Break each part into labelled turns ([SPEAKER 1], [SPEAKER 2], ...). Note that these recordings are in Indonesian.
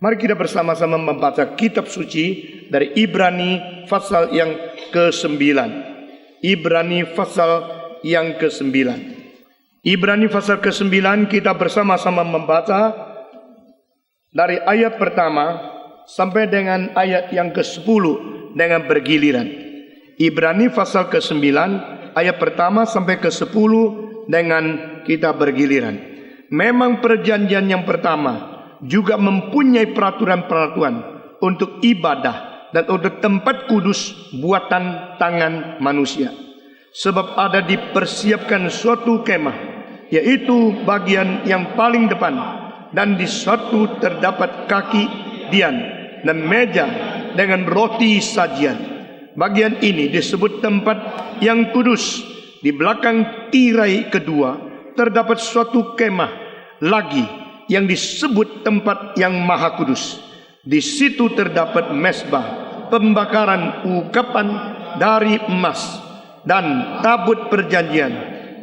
[SPEAKER 1] Mari kita bersama-sama membaca kitab suci dari Ibrani pasal yang ke-9. Ibrani pasal yang ke-9. Ibrani pasal ke-9 kita bersama-sama membaca dari ayat pertama sampai dengan ayat yang ke-10 dengan bergiliran. Ibrani pasal ke-9 ayat pertama sampai ke-10 dengan kita bergiliran. Memang perjanjian yang pertama juga mempunyai peraturan-peraturan untuk ibadah dan untuk tempat kudus buatan tangan manusia. Sebab ada dipersiapkan suatu kemah, yaitu bagian yang paling depan, dan di suatu terdapat kaki dian dan meja dengan roti sajian. Bagian ini disebut tempat yang kudus. Di belakang tirai kedua terdapat suatu kemah lagi yang disebut tempat yang maha kudus. Di situ terdapat mezbah pembakaran ungkapan dari emas dan tabut perjanjian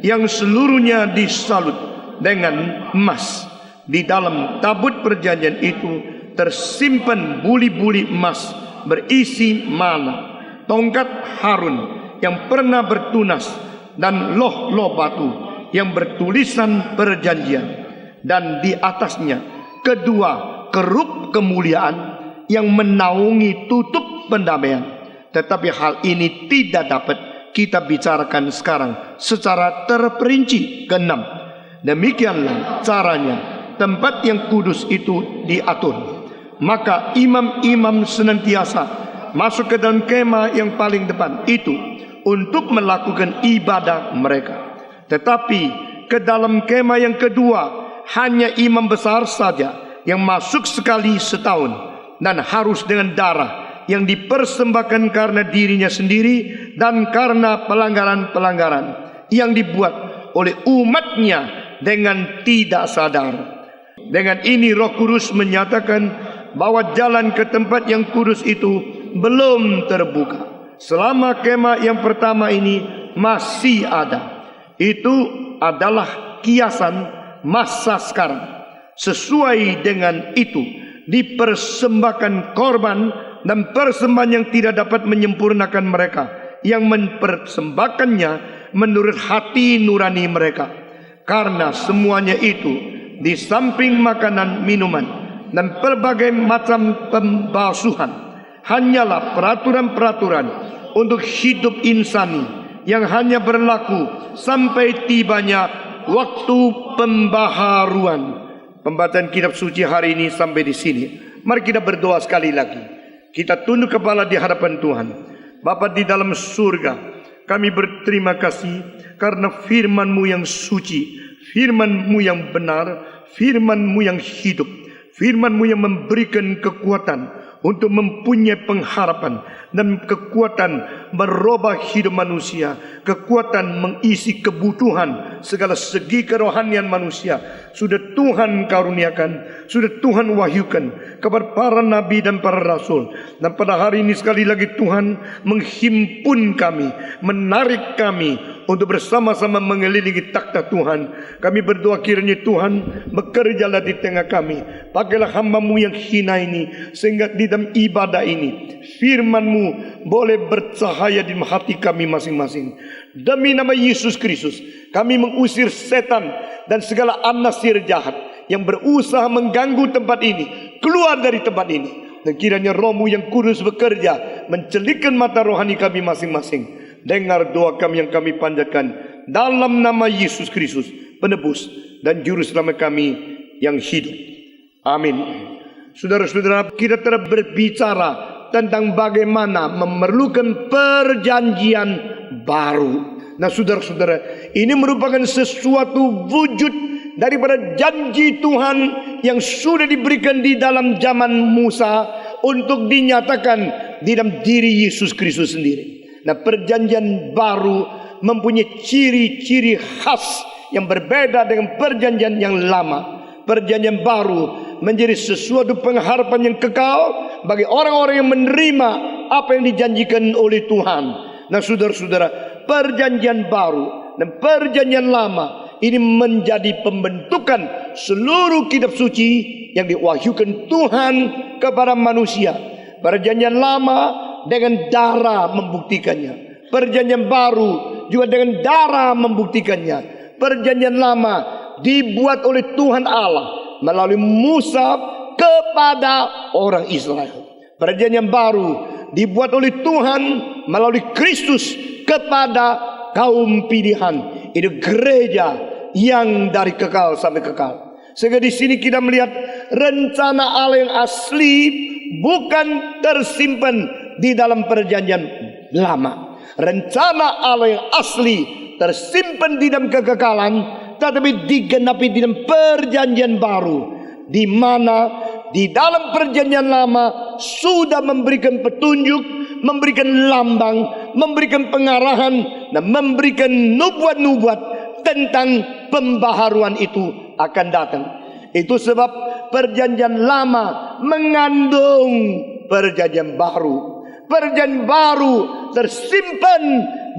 [SPEAKER 1] yang seluruhnya disalut dengan emas. Di dalam tabut perjanjian itu tersimpan buli-buli emas berisi mana, tongkat Harun yang pernah bertunas, dan loh-loh batu yang bertulisan perjanjian. Dan di atasnya kedua kerup kemuliaan yang menaungi tutup pendamaian. Tetapi hal ini tidak dapat kita bicarakan sekarang secara terperinci. Keenam, demikianlah caranya tempat yang kudus itu diatur. Maka imam-imam senantiasa masuk ke dalam kemah yang paling depan itu untuk melakukan ibadah mereka. Tetapi ke dalam kemah yang kedua hanya imam besar saja yang masuk sekali setahun, dan harus dengan darah yang dipersembahkan karena dirinya sendiri dan karena pelanggaran-pelanggaran yang dibuat oleh umatnya dengan tidak sadar. Dengan ini Roh Kudus menyatakan bahwa jalan ke tempat yang kudus itu belum terbuka selama kemah yang pertama ini masih ada. Itu adalah kiasan masa sekarang. Sesuai dengan itu dipersembahkan korban dan persembahan yang tidak dapat menyempurnakan mereka yang mempersembahkannya menurut hati nurani mereka. Karena semuanya itu di samping makanan, minuman, dan berbagai macam pembasuhan hanyalah peraturan-peraturan untuk hidup insani yang hanya berlaku sampai tibanya waktu pembaharuan. Pembacaan kitab suci hari ini sampai di sini. Mari kita berdoa sekali lagi. Kita tunduk kepala di hadapan Tuhan. Bapa di dalam surga, kami berterima kasih karena firman-Mu yang suci, firman-Mu yang benar, firman-Mu yang hidup, firman-Mu yang memberikan kekuatan untuk mempunyai pengharapan dan kekuatan merubah hidup manusia, kekuatan mengisi kebutuhan segala segi kerohanian manusia. Sudah Tuhan karuniakan, sudah Tuhan wahyukan kepada para nabi dan para rasul. Dan pada hari ini sekali lagi Tuhan menghimpun kami, menarik kami untuk bersama-sama mengelilingi takhta Tuhan. Kami berdoa kiranya Tuhan bekerjalah di tengah kami. Pakailah hamba-Mu yang hina ini, sehingga di dalam ibadah ini firman-Mu boleh bercahaya di hati kami masing-masing. Demi nama Yesus Kristus, kami mengusir setan dan segala anasir jahat yang berusaha mengganggu tempat ini, keluar dari tempat ini. Dan kiranya Roh-Mu yang kudus bekerja, mencelikkan mata rohani kami masing-masing. Dengar doa kami yang kami panjatkan dalam nama Yesus Kristus, penebus dan juru selamat kami yang hidup. Amin. Saudara-saudara, kita telah berbicara tentang bagaimana memerlukan perjanjian baru. Nah, saudara-saudara, ini merupakan sesuatu wujud daripada janji Tuhan yang sudah diberikan di dalam zaman Musa untuk dinyatakan di dalam diri Yesus Kristus sendiri. Nah, perjanjian baru mempunyai ciri-ciri khas yang berbeda dengan perjanjian yang lama. Perjanjian baru menjadi sesuatu pengharapan yang kekal bagi orang-orang yang menerima apa yang dijanjikan oleh Tuhan. Nah, saudara-saudara, perjanjian baru dan perjanjian lama ini menjadi pembentukan seluruh kitab suci yang diwahyukan Tuhan kepada manusia. Perjanjian lama dengan darah membuktikannya. Perjanjian baru juga dengan darah membuktikannya. Perjanjian lama dibuat oleh Tuhan Allah melalui Musa kepada orang Israel. Perjanjian baru dibuat oleh Tuhan melalui Kristus kepada kaum pilihan. Itu gereja yang dari kekal sampai kekal. Sehingga di sini kita melihat rencana Allah yang asli bukan tersimpan di dalam perjanjian lama. Rencana Allah yang asli tersimpan di dalam kekekalan, tetapi digenapi di dalam perjanjian baru, di mana di dalam perjanjian lama sudah memberikan petunjuk, memberikan lambang, memberikan pengarahan, dan memberikan nubuat-nubuat tentang pembaharuan itu akan datang. Itu sebab perjanjian lama mengandung perjanjian baru. Perjanjian baru tersimpan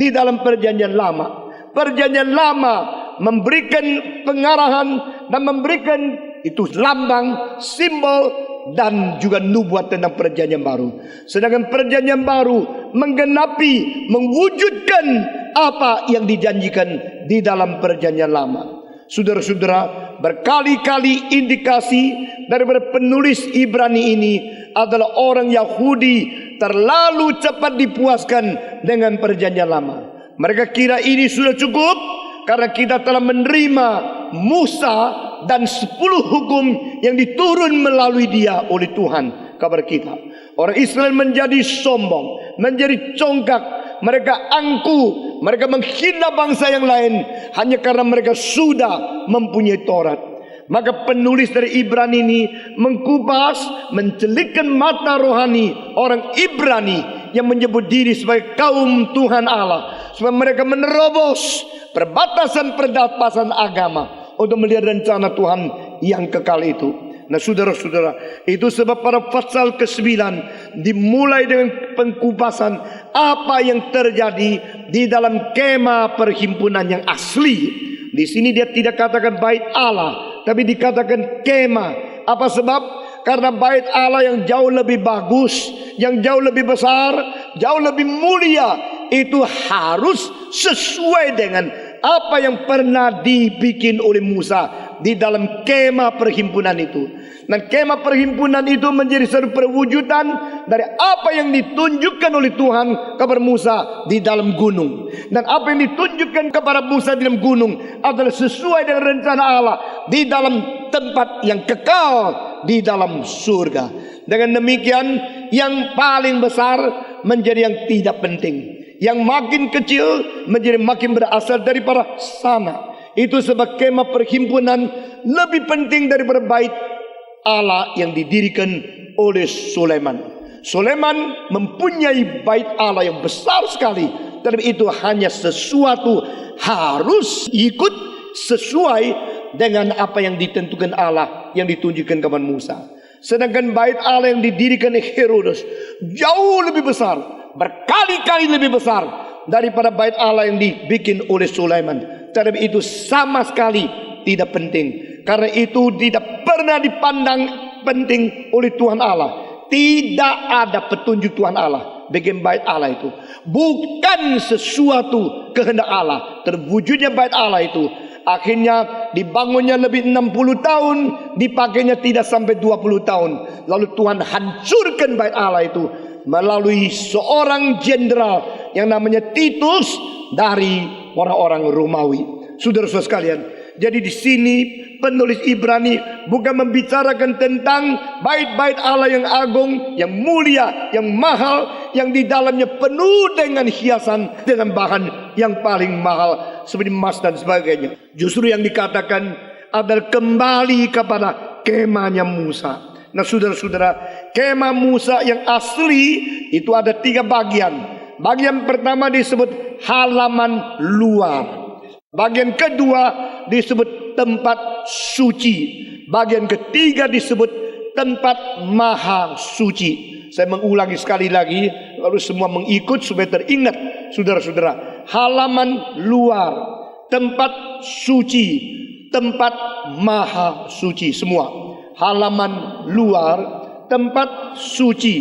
[SPEAKER 1] di dalam perjanjian lama. Perjanjian lama memberikan pengarahan dan memberikan itu lambang, simbol, dan juga nubuat tentang perjanjian baru. Sedangkan perjanjian baru menggenapi, mewujudkan apa yang dijanjikan di dalam perjanjian lama. Saudara-saudara, berkali-kali indikasi daripada penulis Ibrani ini adalah orang Yahudi terlalu cepat dipuaskan dengan perjanjian lama. Mereka kira ini sudah cukup karena kita telah menerima Musa dan 10 hukum yang diturun melalui dia oleh Tuhan kepada kita. Orang Israel menjadi sombong, menjadi congkak, mereka angkuh, mereka menghina bangsa yang lain hanya karena mereka sudah mempunyai Taurat. Maka penulis dari Ibrani ini mengkupas, mencelikkan mata rohani orang Ibrani yang menyebut diri sebagai kaum Tuhan Allah, supaya mereka menerobos perbatasan-perbatasan agama untuk melihat rencana Tuhan yang kekal itu. Nah, saudara-saudara, itu sebab pada pasal ke-9 dimulai dengan pengkupasan apa yang terjadi di dalam kemah perhimpunan yang asli. Di sini dia tidak katakan bait Allah, tapi dikatakan kemah. Apa sebab? Karena bait Allah yang jauh lebih bagus, yang jauh lebih besar, jauh lebih mulia, itu harus sesuai dengan apa yang pernah dibikin oleh Musa di dalam kemah perhimpunan itu. Dan kemah perhimpunan itu menjadi satu perwujudan dari apa yang ditunjukkan oleh Tuhan kepada Musa di dalam gunung. Dan apa yang ditunjukkan kepada Musa di dalam gunung adalah sesuai dengan rencana Allah di dalam tempat yang kekal di dalam surga. Dengan demikian, yang paling besar menjadi yang tidak penting, yang makin kecil menjadi makin berasal daripada sana. Itu sebab kemah perhimpunan lebih penting daripada bait Allah yang didirikan oleh Sulaiman. Sulaiman mempunyai bait Allah yang besar sekali, tetapi itu hanya sesuatu harus ikut sesuai dengan apa yang ditentukan Allah yang ditunjukkan kepada Musa. Sedangkan bait Allah yang didirikan oleh Herodes jauh lebih besar, berkali-kali lebih besar daripada bait Allah yang dibikin oleh Sulaiman. Tetapi itu sama sekali tidak penting, karena itu tidak pernah dipandang penting oleh Tuhan Allah. Tidak ada petunjuk Tuhan Allah bagian bait Allah itu, bukan sesuatu kehendak Allah. Terwujudnya bait Allah itu akhirnya dibangunnya lebih 60 tahun, dipakainya tidak sampai 20 tahun. Lalu Tuhan hancurkan bait Allah itu melalui seorang jenderal yang namanya Titus dari orang-orang Romawi. Saudara-saudara sekalian, jadi di sini penulis Ibrani bukan membicarakan tentang bait-bait Allah yang agung, yang mulia, yang mahal, yang di dalamnya penuh dengan hiasan, dengan bahan yang paling mahal seperti emas dan sebagainya. Justru yang dikatakan adalah kembali kepada kemahnya Musa. Nah, saudara-saudara, kemah Musa yang asli itu ada 3 bagian. Bagian pertama disebut halaman luar. Bagian kedua disebut tempat suci. Bagian ketiga disebut tempat maha suci. Saya mengulangi sekali lagi, lalu semua mengikut supaya teringat, saudara-saudara. Halaman luar, tempat suci, tempat maha suci, semua. halaman luar, tempat suci,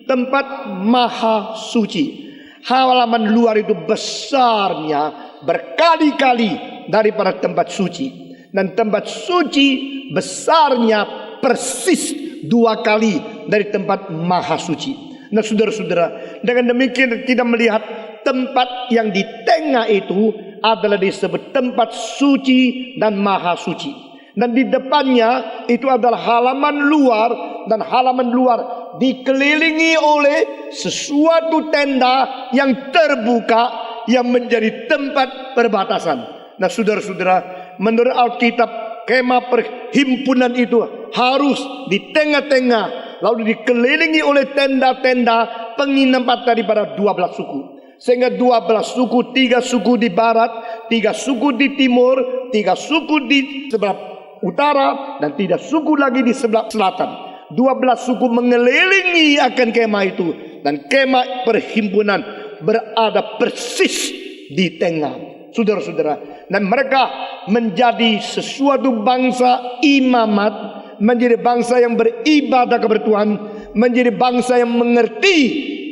[SPEAKER 1] tempat maha suci. Halaman luar itu besarnya berkali-kali daripada tempat suci. Dan tempat suci besarnya persis 2 kali dari tempat maha suci. Nah saudara-saudara, dengan demikian kita melihat tempat yang di tengah itu adalah disebut tempat suci dan maha suci. Dan di depannya itu adalah halaman luar, dan halaman luar dikelilingi oleh sesuatu tenda yang terbuka yang menjadi tempat perbatasan. Nah saudara-saudara, menurut Alkitab, kemah perhimpunan itu harus di tengah-tengah, lalu dikelilingi oleh tenda-tenda penginapan daripada 12 suku. Sehingga 12 suku, 3 suku di barat, 3 suku di timur, 3 suku di sebelah utara, dan 3 suku lagi di sebelah selatan. 12 suku mengelilingi akan kemah itu, dan kemah perhimpunan berada persis di tengah. Saudara-saudara, dan mereka menjadi sesuatu bangsa imamat, menjadi bangsa yang beribadah kepada Tuhan, menjadi bangsa yang mengerti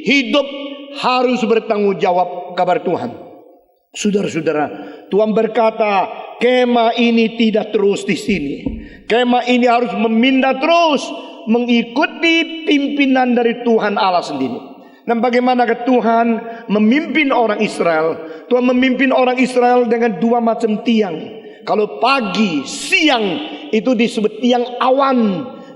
[SPEAKER 1] hidup harus bertanggung jawab kepada Tuhan. Saudara-saudara, Tuhan berkata, kemah ini tidak terus di sini. Kemah ini harus memindah terus, mengikuti pimpinan dari Tuhan Allah sendiri. Dan bagaimana Tuhan memimpin orang Israel? Tuhan memimpin orang Israel dengan 2 macam tiang. Kalau pagi, siang itu disebut tiang awan.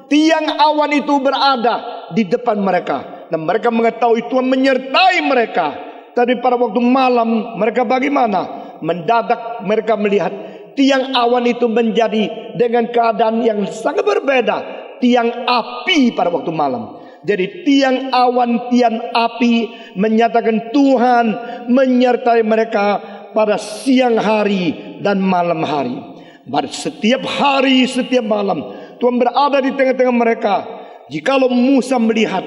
[SPEAKER 1] Tiang awan itu berada di depan mereka, dan mereka mengetahui Tuhan menyertai mereka. Tapi pada waktu malam mereka bagaimana? Mendadak mereka melihat tiang awan itu menjadi dengan keadaan yang sangat berbeda. Tiang api pada waktu malam. Jadi tiang awan, tiang api menyatakan Tuhan menyertai mereka pada siang hari dan malam hari. Pada setiap hari, setiap malam Tuhan berada di tengah-tengah mereka. Jikalau Musa melihat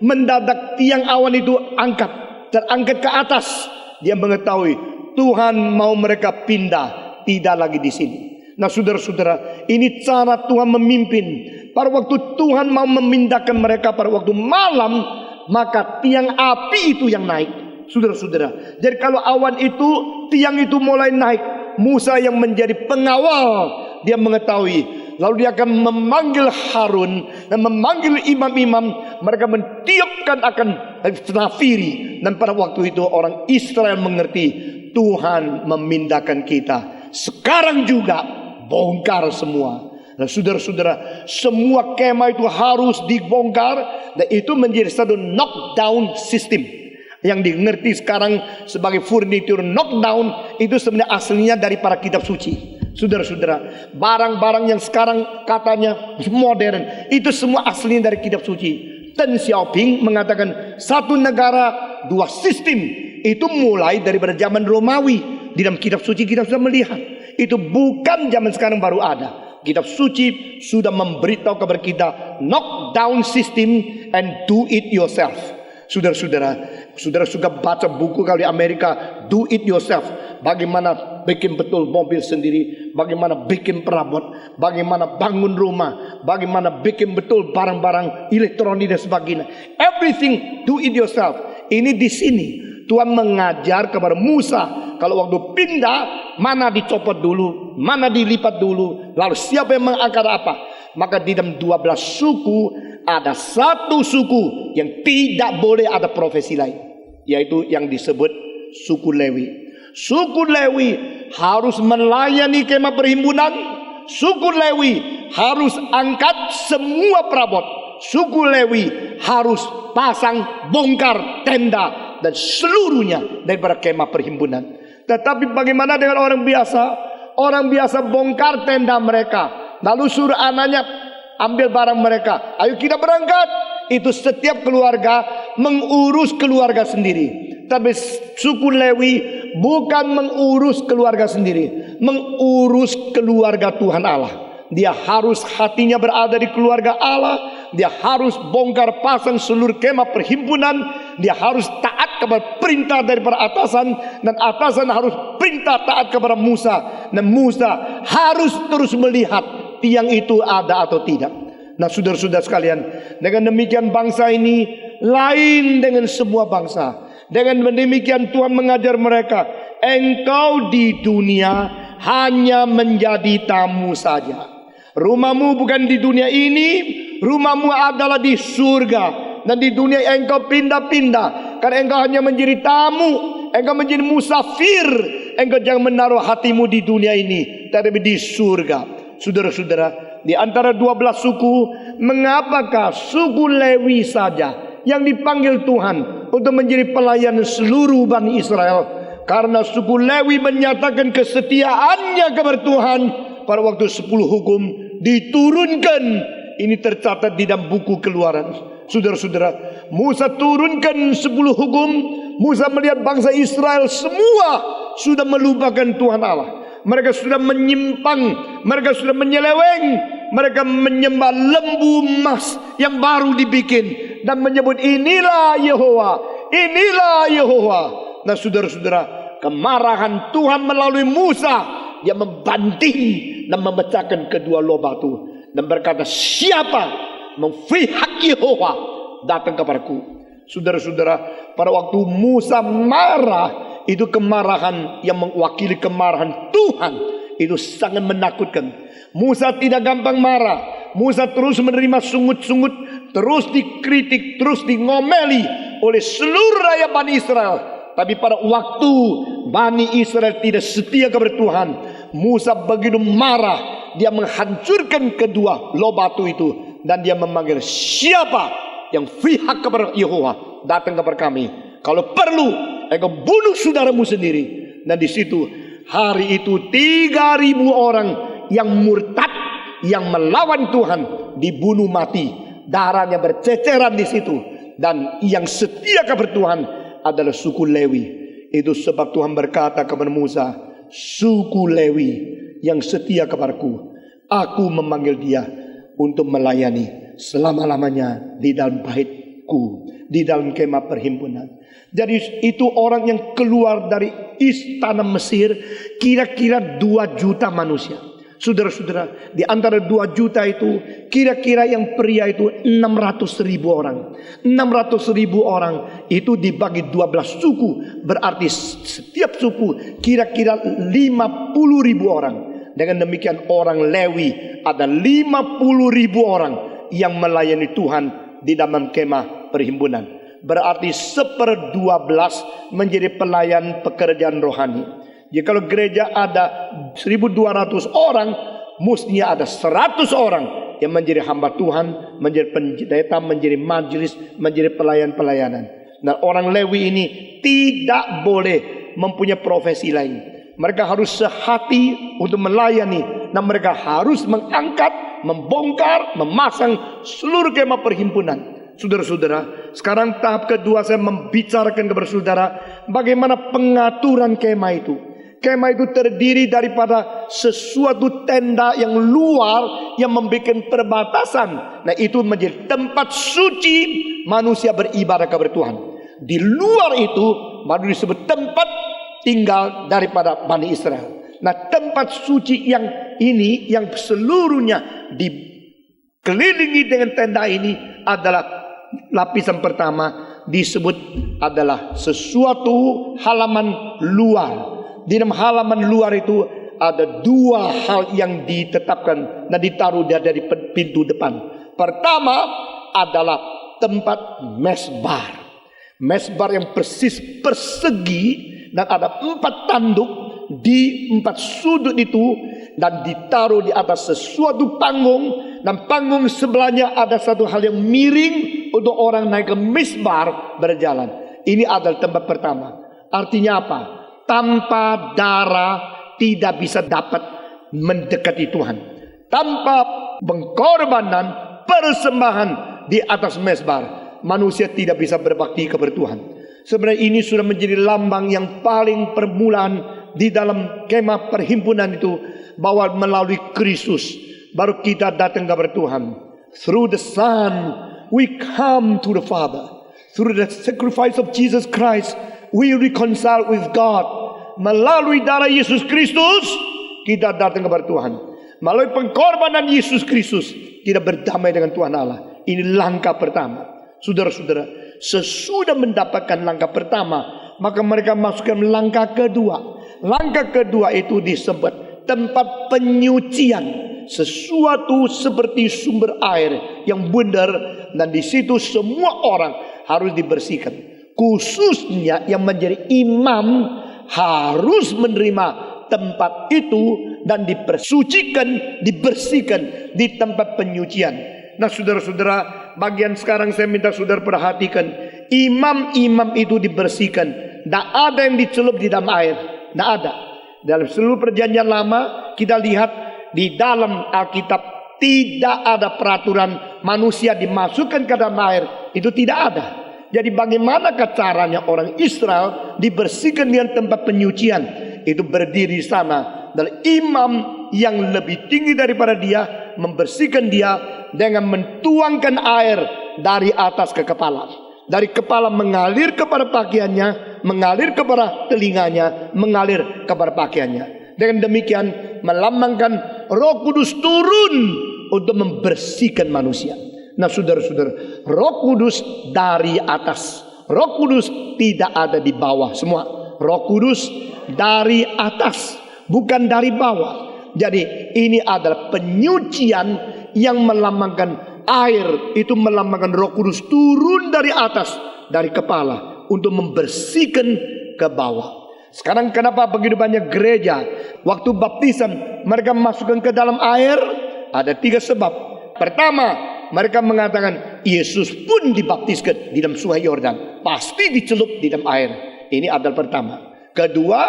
[SPEAKER 1] mendadak tiang awan itu terangkat ke atas, dia mengetahui Tuhan mau mereka pindah, tidak lagi di sini. Nah saudara-saudara, ini cara Tuhan memimpin. Pada waktu Tuhan mau memindahkan mereka pada waktu malam, maka tiang api itu yang naik. Saudara-saudara, jadi kalau awan itu, tiang itu mulai naik, Musa yang menjadi pengawal, dia mengetahui. Lalu dia akan memanggil Harun dan memanggil imam-imam. Mereka mentiupkan akan nafiri. Dan pada waktu itu orang Israel mengerti, Tuhan memindahkan kita. Sekarang juga bongkar semua. Nah saudara-saudara, semua kemah itu harus dibongkar, dan itu menjadi satu knockdown system yang dimengerti sekarang sebagai furniture. Knockdown itu sebenarnya aslinya dari para kitab suci. Saudara-saudara, barang-barang yang sekarang katanya modern, itu semua aslinya dari kitab suci. Deng Xiaoping mengatakan 1 negara 2 sistem. Itu mulai daripada zaman Romawi. Di dalam kitab suci kita sudah melihat. Itu bukan zaman sekarang baru ada. Kitab suci sudah memberitahu kepada kita knockdown system and do it yourself. Saudara-saudara, saudara suka baca buku kalau di Amerika, do it yourself. Bagaimana bikin betul mobil sendiri, bagaimana bikin perabot, bagaimana bangun rumah, bagaimana bikin betul barang-barang elektronik dan sebagainya. Everything do it yourself. Ini di sini Tuhan mengajar kepada Musa, kalau waktu pindah, mana dicopot dulu, mana dilipat dulu, lalu siapa yang mengangkat apa. Maka di dalam 12 suku, ada 1 suku yang tidak boleh ada profesi lain, yaitu yang disebut suku Lewi. Suku Lewi harus melayani kemah perhimpunan. Suku Lewi harus angkat semua perabot. Suku Lewi harus pasang bongkar tenda dan seluruhnya daripada kemah perhimpunan. Tetapi bagaimana dengan orang biasa? Orang biasa bongkar tenda mereka, lalu suruh anaknya ambil barang mereka. Ayo kita berangkat. Itu setiap keluarga mengurus keluarga sendiri. Tapi suku Lewi bukan mengurus keluarga sendiri, mengurus keluarga Tuhan Allah. Dia harus hatinya berada di keluarga Allah. Dia harus bongkar pasang seluruh kemah perhimpunan. Dia harus taat kepada perintah daripada atasan, dan atasan harus perintah taat kepada Musa. Dan Musa harus terus melihat tiang itu ada atau tidak. Nah saudara-saudara sekalian, dengan demikian bangsa ini lain dengan semua bangsa. Dengan demikian Tuhan mengajar mereka, engkau di dunia hanya menjadi tamu saja. Rumahmu bukan di dunia ini, rumahmu adalah di surga. Dan di dunia engkau pindah-pindah, karena engkau hanya menjadi tamu, engkau menjadi musafir. Engkau jangan menaruh hatimu di dunia ini, tetapi di surga. Saudara-saudara, di antara 12 suku, mengapakah suku Lewi saja yang dipanggil Tuhan untuk menjadi pelayan seluruh Bani Israel? Karena suku Lewi menyatakan kesetiaannya kepada Tuhan. Pada waktu 10 hukum diturunkan, ini tercatat di dalam buku Keluaran. Saudara-saudara, Musa turunkan 10 hukum. Musa melihat bangsa Israel semua sudah melupakan Tuhan Allah. Mereka sudah menyimpang, mereka sudah menyeleweng, mereka menyembah lembu emas yang baru dibikin dan menyebut inilah Yehova, inilah Yehova. Nah saudara-saudara, kemarahan Tuhan melalui Musa, dia membanting dan memecahkan kedua lobak itu dan berkata, siapa memfihak Yehova datang kepadaku. Saudara-saudara, pada waktu Musa marah, itu kemarahan yang mewakili kemarahan Tuhan, itu sangat menakutkan. Musa tidak gampang marah. Musa terus menerima sungut-sungut, terus dikritik, terus dingomeli oleh seluruh rakyat Bani Israel. Tapi pada waktu Bani Israel tidak setia kepada Tuhan, Musa begitu marah, dia menghancurkan kedua lobak batu itu dan dia memanggil, siapa yang pihak kepada Yehova datang kepada kami. Kalau perlu engkau bunuh saudaramu sendiri. Dan di situ hari itu 3.000 orang yang murtad, yang melawan Tuhan dibunuh mati. Darahnya berceceran di situ. Dan yang setia kepada Tuhan adalah suku Lewi. Itu sebab Tuhan berkata kepada Musa, suku Lewi yang setia kepadaku, aku memanggil dia untuk melayani selama-lamanya di dalam baitku, di dalam kemah perhimpunan. Jadi itu orang yang keluar dari istana Mesir, kira-kira 2 juta manusia. Saudara-saudara, di antara 2 juta itu, kira-kira yang pria itu 600.000 orang. 600.000 orang itu dibagi 12 suku, berarti setiap suku kira-kira 50.000 orang. Dengan demikian orang Lewi ada 50.000 orang yang melayani Tuhan di dalam kemah perhimpunan. Berarti 1/12 menjadi pelayan pekerjaan rohani. Jadi kalau gereja ada 1.200 orang, mestinya ada 100 orang yang menjadi hamba Tuhan, menjadi pendeta, menjadi majelis, menjadi pelayan-pelayanan. Nah orang Lewi ini tidak boleh mempunyai profesi lain. Mereka harus sehati untuk melayani. Dan mereka harus mengangkat, membongkar, memasang seluruh kemah perhimpunan. Saudara-saudara, sekarang tahap kedua saya membicarakan kepada saudara bagaimana pengaturan kemah itu. Kemah itu terdiri daripada sesuatu tenda yang luar yang membuat perbatasan. Nah itu menjadi tempat suci manusia beribadah kepada Tuhan. Di luar itu baru disebut tempat tinggal daripada Bani Israel. Nah tempat suci yang ini, yang seluruhnya dikelilingi dengan tenda ini adalah lapisan pertama, disebut adalah sesuatu halaman luar. Di dalam halaman luar itu ada 2 hal yang ditetapkan dan ditaruh dari pintu depan. Pertama adalah tempat mesbar. Mesbar yang persis persegi dan ada 4 tanduk di 4 sudut itu dan ditaruh di atas sesuatu panggung, dan panggung sebelahnya ada satu hal yang miring untuk orang naik ke misbar berjalan. Ini adalah tempat pertama. Artinya apa? Tanpa darah tidak bisa dapat mendekati Tuhan. Tanpa pengorbanan, persembahan di atas mesbar, manusia tidak bisa berbakti kepada Tuhan. Sebenarnya ini sudah menjadi lambang yang paling permulaan di dalam kemah perhimpunan itu, bahwa melalui Kristus baru kita datang kepada Tuhan. Through the Son we come to the Father. Through the sacrifice of Jesus Christ we reconcile with God. Melalui darah Yesus Kristus kita datang kepada Tuhan. Melalui pengorbanan Yesus Kristus tidak berdamai dengan Tuhan Allah. Ini langkah pertama. Saudara-saudara, sesudah mendapatkan langkah pertama, maka mereka masukkan langkah kedua. Langkah kedua itu disebut tempat penyucian. Sesuatu seperti sumber air yang benar, dan di situ semua orang harus dibersihkan. Khususnya yang menjadi imam harus menerima tempat itu dan dipersucikan, dibersihkan di tempat penyucian. Nah, saudara-saudara, bagian sekarang saya minta saudara perhatikan, imam-imam itu dibersihkan. Tidak ada yang dicelup di dalam air, tidak ada. Dalam seluruh perjanjian lama kita lihat di dalam Alkitab tidak ada peraturan manusia dimasukkan ke dalam air, itu tidak ada. Jadi bagaimanakah caranya orang Israel dibersihkan dengan tempat penyucian? Itu berdiri di sana, dan imam yang lebih tinggi daripada dia membersihkan dia dengan mentuangkan air dari atas ke kepala. Dari kepala mengalir kepada pakaiannya, mengalir kepada telinganya, mengalir kepada pakaiannya. Dengan demikian melambangkan Roh Kudus turun untuk membersihkan manusia. Nah, saudara-saudara, Roh Kudus dari atas. Roh Kudus tidak ada di bawah semua. Roh Kudus dari atas, bukan dari bawah. Jadi ini adalah penyucian yang melambangkan air, itu melambangkan Roh Kudus turun dari atas, dari kepala untuk membersihkan ke bawah. Sekarang kenapa begitu banyak gereja waktu baptisan mereka masukkan ke dalam air? Ada 3 sebab. Pertama, mereka mengatakan Yesus pun dibaptiskan di dalam sungai Yordan, pasti dicelup di dalam air. Ini adalah pertama. Kedua,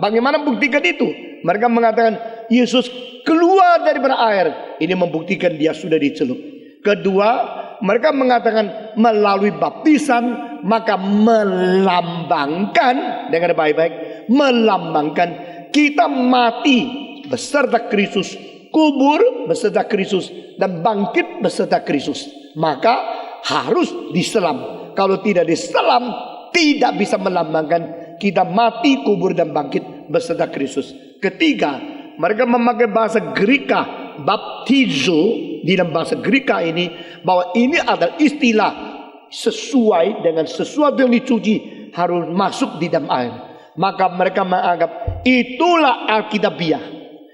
[SPEAKER 1] bagaimana buktikan itu? Mereka mengatakan Yesus keluar daripada air, ini membuktikan dia sudah dicelup. Kedua, mereka mengatakan melalui baptisan, maka melambangkan, dengar baik-baik, melambangkan kita mati beserta Kristus, kubur beserta Kristus, dan bangkit beserta Kristus. Maka harus diselam. Kalau tidak diselam, tidak bisa melambangkan kita mati, kubur, dan bangkit beserta Kristus. Ketiga, mereka memakai bahasa Greka, baptizo. Di dalam bahasa Greka ini, bahwa ini adalah istilah sesuai dengan sesuatu yang dicuci harus masuk di dalam air. Maka mereka menganggap itulah Alkitabiah,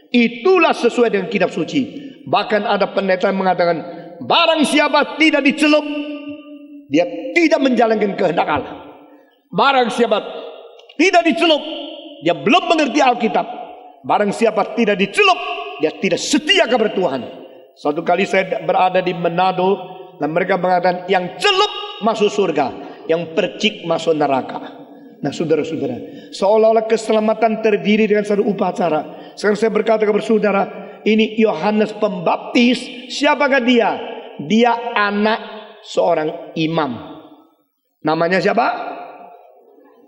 [SPEAKER 1] itulah sesuai dengan kitab suci. Bahkan ada pendeta yang mengatakan barang siapa tidak dicelup, dia tidak menjalankan kehendak Allah. Barang siapa tidak dicelup, dia belum mengerti Alkitab. Barang siapa tidak dicelup, dia tidak setia kepada Tuhan. Suatu kali saya berada di Manado, dan mereka mengatakan yang celup masuk surga, yang percik masuk neraka. Nah, saudara-saudara, seolah-olah keselamatan terdiri dengan satu upacara. Sekarang saya berkata kepada saudara, ini Yohanes Pembaptis. Siapakah dia? Dia anak seorang imam. Namanya siapa?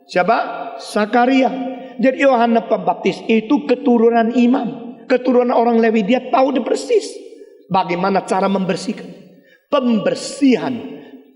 [SPEAKER 1] Siapa? Sakaria. Jadi Yohanes Pembaptis itu keturunan imam, keturunan orang Lewi. Dia tahu persis bagaimana cara membersihkan. Pembersihan,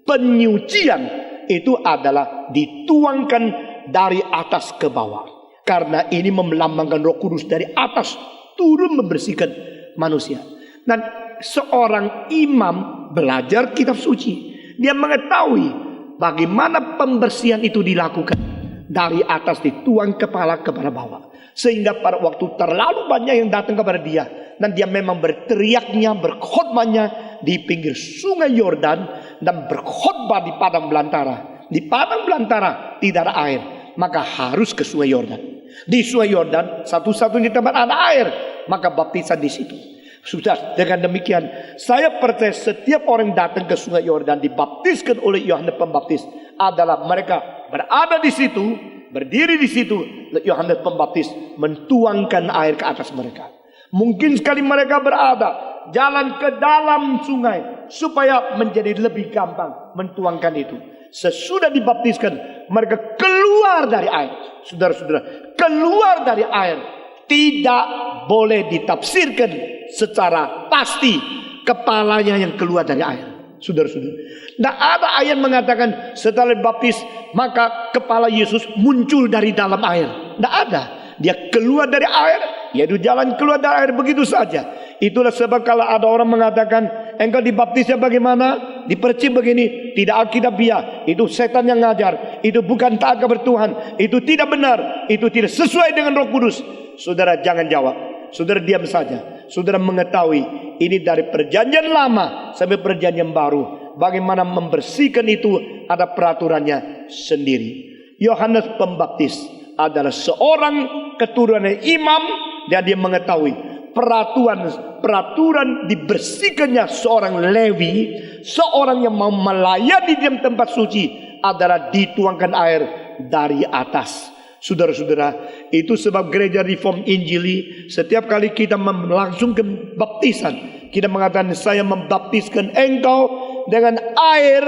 [SPEAKER 1] penyucian itu adalah dituangkan dari atas ke bawah. Karena ini melambangkan Roh Kudus dari atas turun membersihkan manusia. Dan seorang imam belajar kitab suci, dia mengetahui bagaimana pembersihan itu dilakukan. Dari atas dituang kepala kepada bawah. Sehingga pada waktu terlalu banyak yang datang kepada dia, dan dia memang berteriaknya, berkhotbahnya di pinggir sungai Yordan, dan berkhotbah di padang belantara. Di padang belantara tidak ada air, maka harus ke sungai Yordan. Di sungai Yordan satu-satunya tempat ada air, maka baptisan di situ. Sudah, dengan demikian saya percaya setiap orang datang ke sungai Yordan dibaptiskan oleh Yohanes Pembaptis adalah mereka berada di situ, berdiri di situ. Yohanes Pembaptis mentuangkan air ke atas mereka. Mungkin sekali mereka berada jalan ke dalam sungai supaya menjadi lebih gampang mentuangkan itu. Sesudah dibaptiskan, mereka keluar dari air. Saudara-saudara, keluar dari air tidak boleh ditafsirkan secara pasti kepalanya yang keluar dari air. Saudara-saudara, tidak ada ayat mengatakan setelah dibaptis maka kepala Yesus muncul dari dalam air. Tidak ada. Dia keluar dari air, yaitu jalan keluar dari air begitu saja. Itulah sebab kalau ada orang mengatakan engkau dibaptisnya bagaimana? Dipercik begini, tidak alkitabiah. Itu setan yang ngajar. Itu bukan taat kepada Tuhan. Itu tidak benar. Itu tidak sesuai dengan Roh Kudus. Saudara jangan jawab. Saudara diam saja. Saudara mengetahui ini dari perjanjian lama sampai perjanjian baru. Bagaimana membersihkan itu ada peraturannya sendiri. Yohanes Pembaptis adalah seorang keturunan imam dan dia mengetahui peraturan dibersihkannya seorang Lewi, seorang yang mau melayani di tempat suci adalah dituangkan air dari atas. Saudara-saudara, itu sebab gereja Reform Injili setiap kali kita melangsungkan baptisan, kita mengatakan saya membaptiskan engkau dengan air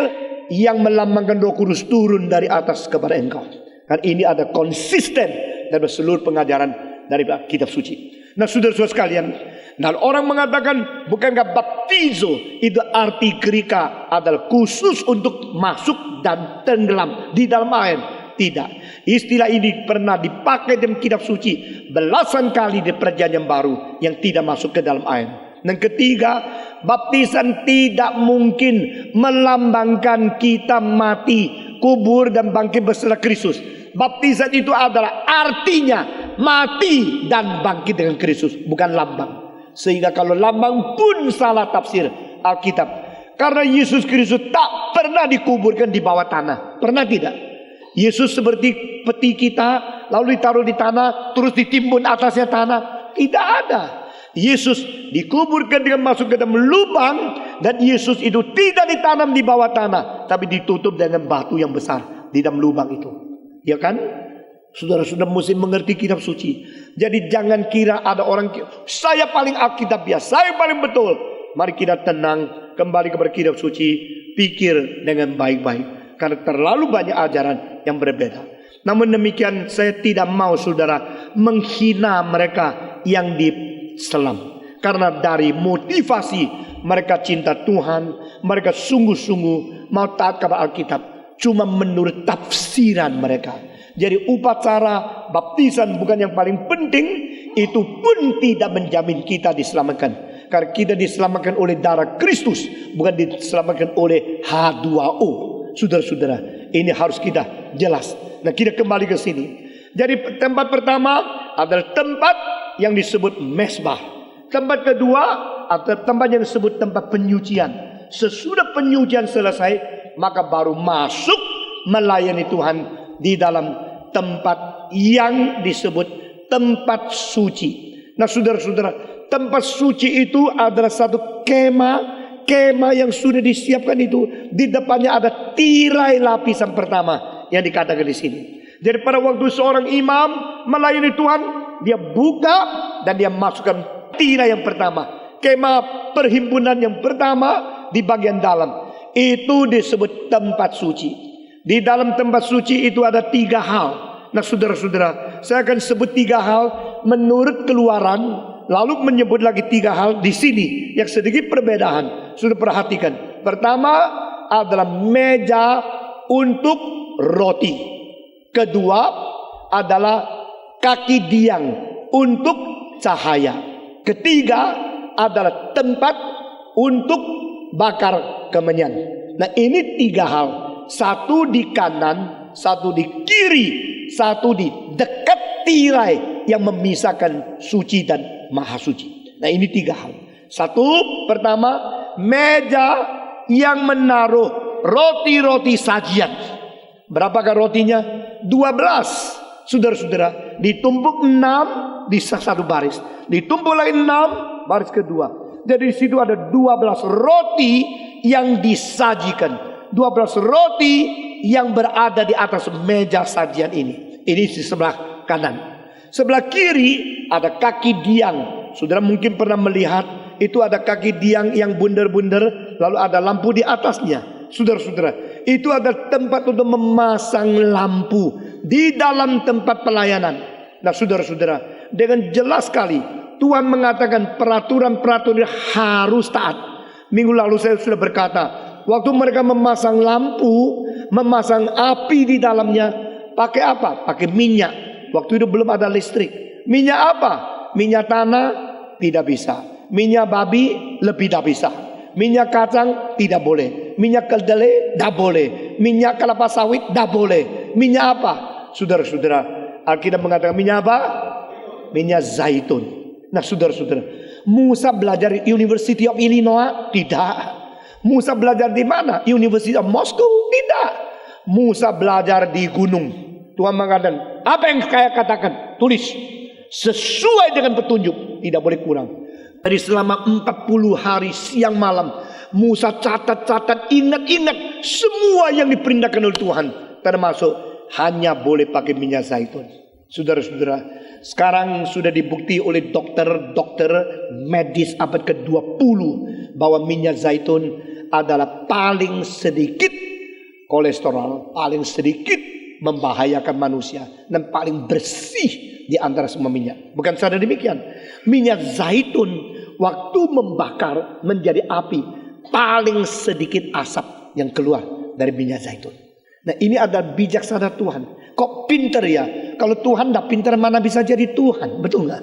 [SPEAKER 1] yang melambangkan Roh Kudus turun dari atas kepada engkau. Dan ini ada konsisten dalam seluruh pengajaran dari kitab suci. Nah, saudara-saudara sekalian, nah orang mengatakan bukankah baptizo itu arti Greka adalah khusus untuk masuk dan tenggelam di dalam air? Tidak. Istilah ini pernah dipakai dalam kitab suci belasan kali di perjanjian baru yang tidak masuk ke dalam air. Dan ketiga, baptisan tidak mungkin melambangkan kita mati, kubur dan bangkit bersama Kristus. Baptisan itu adalah artinya mati dan bangkit dengan Kristus, bukan lambang. Sehingga kalau lambang pun salah tafsir Alkitab. Karena Yesus Kristus tak pernah dikuburkan di bawah tanah. Pernah tidak? Yesus seperti peti kita, lalu ditaruh di tanah, terus ditimbun atasnya tanah. Tidak ada. Yesus dikuburkan dengan masuk ke dalam lubang, dan Yesus itu tidak ditanam di bawah tanah, tapi ditutup dengan batu yang besar di dalam lubang itu. Ya kan? Saudara-saudara mesti mengerti kitab suci. Jadi jangan kira ada orang saya paling alkitabiah, saya paling betul. Mari kita tenang, kembali kepada kitab suci, pikir dengan baik-baik. Karena terlalu banyak ajaran yang berbeda. Namun demikian saya tidak mau saudara menghina mereka yang di Islam. Karena dari motivasi mereka cinta Tuhan, mereka sungguh-sungguh mau taat kepada Alkitab, cuma menurut tafsiran mereka. Jadi upacara baptisan bukan yang paling penting, itu pun tidak menjamin kita diselamatkan. Karena kita diselamatkan oleh darah Kristus, bukan diselamatkan oleh H2O. Saudara-saudara, ini harus kita jelas. Nah, kita kembali ke sini. Jadi tempat pertama adalah tempat yang disebut mesbah. Tempat kedua adalah tempat yang disebut tempat penyucian. Sesudah penyucian selesai, maka baru masuk melayani Tuhan di dalam tempat yang disebut tempat suci. Nah, saudara-saudara, tempat suci itu adalah satu kemah yang sudah disiapkan itu. Di depannya ada tirai lapisan pertama yang dikatakan di sini. Jadi pada waktu seorang imam melayani Tuhan, dia buka dan dia masukkan tirai yang pertama. Kemah perhimpunan yang pertama di bagian dalam. Itu disebut tempat suci. Di dalam tempat suci itu ada 3 hal. Nah, saudara-saudara, saya akan sebut 3 hal menurut Keluaran. Lalu menyebut lagi 3 hal di sini yang sedikit perbedaan. Sudah perhatikan. Pertama adalah meja untuk roti. Kedua adalah kaki diang untuk cahaya. Ketiga adalah tempat untuk bakar kemenyan. Nah, ini 3 hal. Satu di kanan, satu di kiri, satu di dekat tirai yang memisahkan suci dan maha suci. Nah, ini 3 hal. Satu, pertama, meja yang menaruh roti-roti sajian. Berapakah rotinya? 12. Saudara-saudara, ditumpuk 6 di satu baris. Ditumpuk lagi 6 baris kedua. Jadi di situ ada 12 roti yang disajikan. 12 roti yang berada di atas meja sajian ini. Ini di sebelah kanan. Sebelah kiri ada kaki diang. Saudara mungkin pernah melihat itu ada kaki diang yang bundar-bundar, lalu ada lampu di atasnya. Saudara-saudara, itu ada tempat untuk memasang lampu di dalam tempat pelayanan. Nah, saudara-saudara, dengan jelas sekali Tuhan mengatakan peraturan-peraturan harus taat. Minggu lalu saya sudah berkata, waktu mereka memasang lampu, memasang api di dalamnya, pakai apa? Pakai minyak. Waktu itu belum ada listrik. Minyak apa? Minyak tanah tidak bisa. Minyak babi lebih tidak bisa. Minyak kacang tidak boleh. Minyak kedelai tidak boleh. Minyak kelapa sawit tidak boleh. Minyak apa? Saudara-saudara, Alkitab mengatakan minyak apa? Minyak zaitun. Nah saudara-saudara, Musa belajar di University of Illinois? Tidak. Musa belajar di mana? University of Moscow? Tidak. Musa belajar di gunung. Tuhan mengatakan, apa yang saya katakan? Tulis. Sesuai dengan petunjuk. Tidak boleh kurang. Dari selama 40 hari siang malam, Musa catat-catat, ingat-ingat semua yang diperintahkan oleh Tuhan. Termasuk hanya boleh pakai minyak zaitun. Saudara-saudara, sekarang sudah dibukti oleh dokter medis abad ke-20 bahwa minyak zaitun adalah paling sedikit kolesterol, paling sedikit membahayakan manusia, dan paling bersih di antara semua minyak. Bukan saja demikian, minyak zaitun waktu membakar menjadi api, paling sedikit asap yang keluar dari minyak zaitun. Nah ini adalah bijaksana Tuhan. Kok pinter ya? Kalau Tuhan tidak pinter, mana bisa jadi Tuhan? Betul nggak?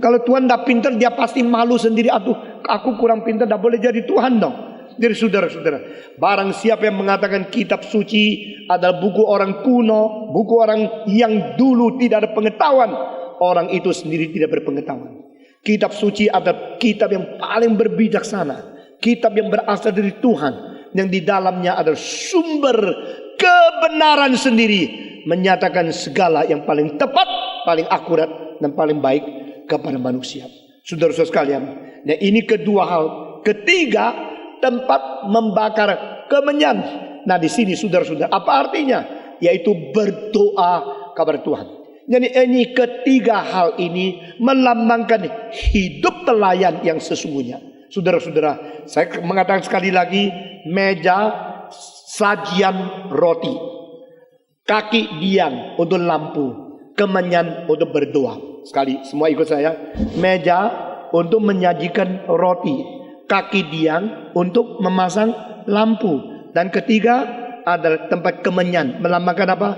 [SPEAKER 1] Kalau Tuhan tidak pinter, dia pasti malu sendiri. Aduh, aku kurang pinter, tidak boleh jadi Tuhan dong. Jadi saudara-saudara, barang siapa yang mengatakan kitab suci adalah buku orang kuno, buku orang yang dulu tidak ada pengetahuan, orang itu sendiri tidak berpengetahuan. Kitab suci adalah kitab yang paling berbijaksana, kitab yang berasal dari Tuhan, yang di dalamnya adalah sumber kebenaran sendiri, menyatakan segala yang paling tepat, paling akurat, dan paling baik kepada manusia. Saudara-saudara sekalian, nah ini kedua hal. Ketiga, tempat membakar kemenyan. Nah di sini saudara-saudara, apa artinya? Yaitu berdoa kepada Tuhan. Jadi ini ketiga hal ini melambangkan hidup pelayan yang sesungguhnya. Saudara-saudara, saya mengatakan sekali lagi, meja sajian roti, kaki diang untuk lampu, kemenyan untuk berdoa. Sekali, semua ikut saya. Meja untuk menyajikan roti, kaki diang untuk memasang lampu, dan ketiga adalah tempat kemenyan, melambangkan apa?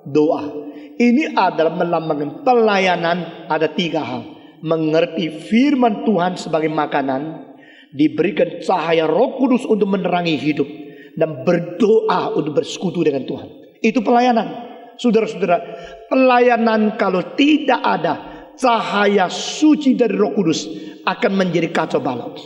[SPEAKER 1] Doa. Ini adalah melambangkan pelayanan. Ada tiga hal: mengerti firman Tuhan sebagai makanan, diberikan cahaya Roh Kudus untuk menerangi hidup, dan berdoa untuk bersekutu dengan Tuhan. Itu pelayanan. Saudara-saudara, pelayanan kalau tidak ada cahaya suci dari Roh Kudus akan menjadi kacau balau.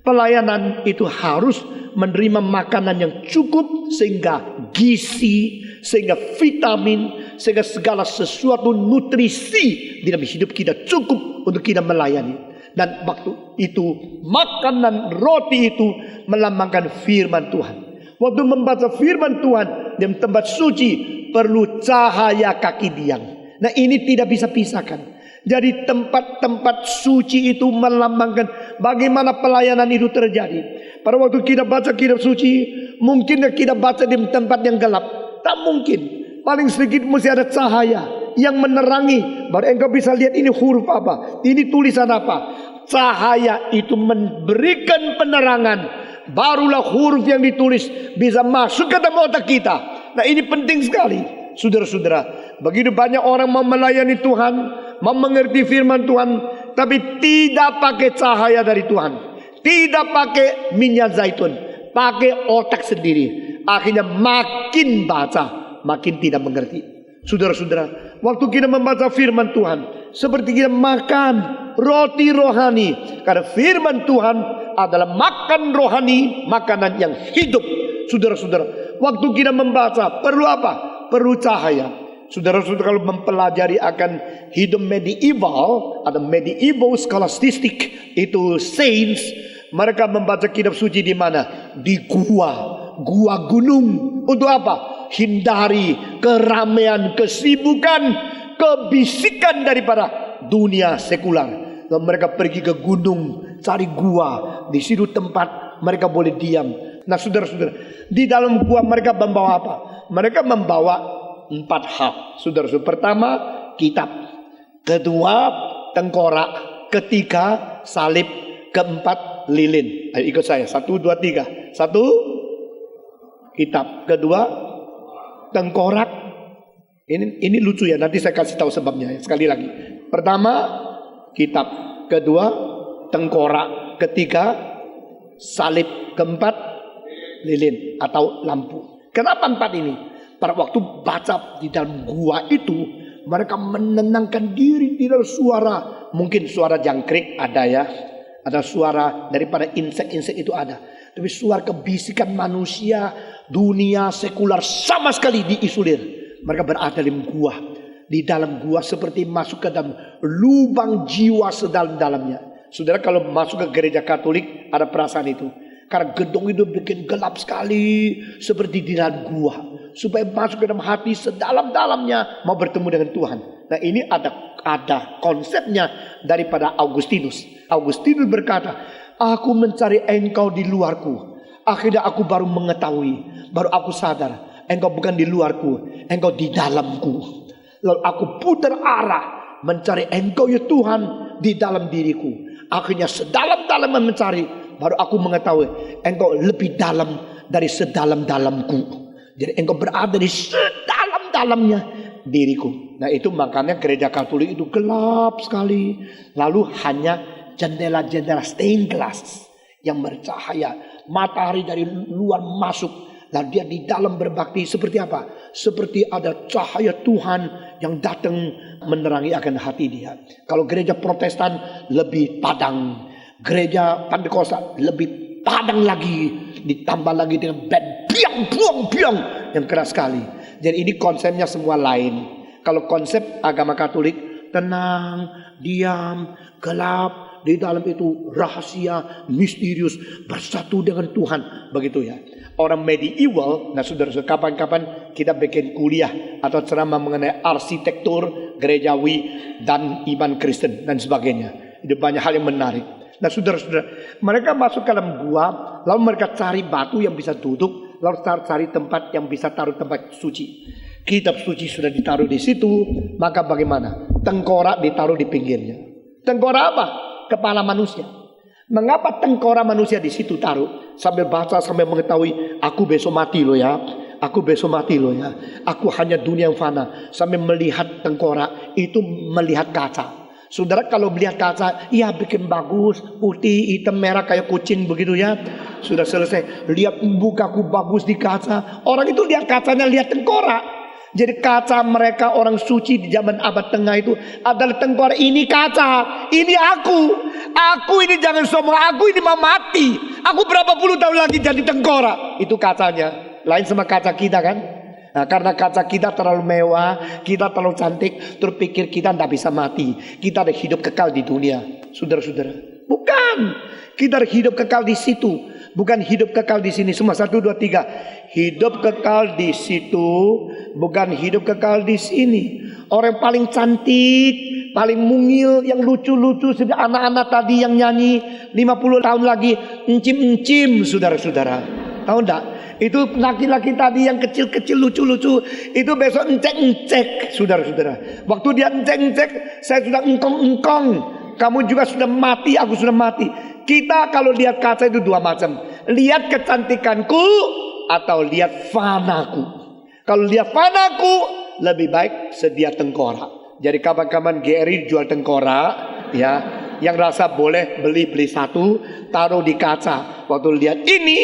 [SPEAKER 1] Pelayanan itu harus menerima makanan yang cukup, sehingga gizi, sehingga vitamin, sehingga segala sesuatu nutrisi di dalam hidup kita cukup untuk kita melayani. Dan waktu itu makanan roti itu melambangkan firman Tuhan. Waktu membaca firman Tuhan di tempat suci perlu cahaya kaki diang. Nah ini tidak bisa pisahkan. Jadi tempat-tempat suci itu melambangkan bagaimana pelayanan itu terjadi. Pada waktu kita baca kitab suci, mungkin kita baca di tempat yang gelap? Tak mungkin. Paling sedikit mesti ada cahaya yang menerangi. Baru engkau bisa lihat ini huruf apa, ini tulisan apa. Cahaya itu memberikan penerangan. Barulah huruf yang ditulis bisa masuk ke dalam otak kita. Nah ini penting sekali. Saudara-saudara, begitu banyak orang mau melayani Tuhan, mau mengerti firman Tuhan, tapi tidak pakai cahaya dari Tuhan, tidak pakai minyak zaitun, pakai otak sendiri. Akhirnya makin baca, makin tidak mengerti. Saudara-saudara, waktu kita membaca firman Tuhan, seperti kita makan roti rohani. Karena firman Tuhan adalah makan rohani, makanan yang hidup. Saudara-saudara, waktu kita membaca, perlu apa? Perlu cahaya. Saudara-saudara, kalau mempelajari akan hidup medieval, ada medieval scholastic, itu saints, mereka membaca kitab suci di mana? Di gua gunung. Untuk apa? Hindari keramaian, kesibukan, kebisikan daripada dunia sekular. Lalu mereka pergi ke gunung, cari gua. Di situ tempat mereka boleh diam. Nah saudara-saudara, di dalam gua mereka membawa apa? Mereka membawa 4 hal. Saudara-saudara, pertama kitab, kedua tengkorak, ketiga salib, keempat lilin. Ayo ikut saya, 1, 2, 3. 1 kitab, kedua tengkorak. Ini lucu ya, nanti saya kasih tahu sebabnya ya. Sekali lagi, pertama kitab, kedua tengkorak, ketiga salib, keempat lilin atau lampu. Kenapa 4 ini? Pada waktu baca di dalam gua itu, mereka menenangkan diri di dalam suara. Mungkin suara jangkrik ada ya. Ada suara daripada insek-insek itu ada. Tapi suara kebisikan manusia, dunia sekular sama sekali diisolir. Mereka berada di gua. Di dalam gua seperti masuk ke dalam lubang jiwa sedalam-dalamnya. Saudara kalau masuk ke gereja Katolik ada perasaan itu. Karena gedung itu bikin gelap sekali. Seperti di dalam gua. Supaya masuk ke dalam hati sedalam-dalamnya. Mau bertemu dengan Tuhan. Nah ini ada konsepnya daripada Augustinus. Augustinus berkata, aku mencari engkau di luarku. Akhirnya aku baru mengetahui. Baru aku sadar. Engkau bukan di luarku. Engkau di dalamku. Lalu aku putar arah. Mencari engkau ya Tuhan. Di dalam diriku. Akhirnya sedalam-dalam mencari. Baru aku mengetahui engkau lebih dalam dari sedalam-dalamku. Jadi engkau berada di sedalam-dalamnya diriku. Nah itu makanya gereja Katolik itu gelap sekali. Lalu hanya jendela-jendela stained glass yang bercahaya. Matahari dari luar masuk. Lalu dia di dalam berbakti seperti apa? Seperti ada cahaya Tuhan yang datang menerangi akan hati dia. Kalau gereja Protestan lebih padang. Gereja Pentakosta lebih padang lagi. Ditambah lagi dengan band biang yang keras sekali. Jadi ini konsepnya semua lain. Kalau konsep agama Katolik tenang, diam, gelap. Di dalam itu rahasia, misterius, bersatu dengan Tuhan. Begitu ya. Orang medieval, nah saudara-saudara, kapan-kapan kita bikin kuliah atau ceramah mengenai arsitektur gerejawi dan iman Kristen dan sebagainya. Itu banyak hal yang menarik. Nah saudara-saudara, mereka masuk ke dalam gua, lalu mereka cari batu yang bisa duduk, lalu cari tempat yang bisa taruh tempat suci. Kitab suci sudah ditaruh di situ, maka bagaimana? Tengkorak ditaruh di pinggirnya. Tengkorak apa? Kepala manusia. Mengapa tengkorak manusia di situ taruh? Sambil baca, sambil mengetahui, aku besok mati loh ya. Aku besok mati loh ya. Aku hanya dunia yang fana. Sambil melihat tengkorak, itu melihat kaca. Saudara kalau melihat kaca, ya bikin bagus, putih, hitam, merah kayak kucing begitu ya. Sudah selesai, lihat mukaku bagus di kaca. Orang itu lihat kacanya, lihat tengkorak. Jadi kaca mereka orang suci di zaman abad tengah itu adalah tengkorak. Ini kaca, ini aku. Aku ini jangan sombong, aku ini mau mati. Aku berapa puluh tahun lagi jadi tengkorak. Itu kacanya. Lain sama kaca kita kan. Nah, karena kaca kita terlalu mewah, kita terlalu cantik, terpikir kita tidak bisa mati. Kita ada hidup kekal di dunia, saudara-saudara. Bukan, kita ada hidup kekal di situ, bukan hidup kekal di sini. Semua 1, 2, 3. Hidup kekal di situ, bukan hidup kekal di sini. Orang paling cantik, paling mungil, yang lucu-lucu, seperti anak-anak tadi yang nyanyi 50 tahun lagi, encim-encim, saudara-saudara. Tahu enggak? Itu laki-laki tadi yang kecil-kecil lucu-lucu. Itu besok encek-encek, saudara-saudara. Waktu dia encek-encek, saya sudah engkong-engkong. Kamu juga sudah mati, aku sudah mati. Kita kalau lihat kaca itu dua macam. Lihat kecantikanku atau lihat fanaku. Kalau lihat fanaku, lebih baik sedia tengkorak. Jadi kapan-kapan GRI jual tengkorak, ya. Yang rasa boleh beli satu, taruh di kaca. Waktu lihat ini,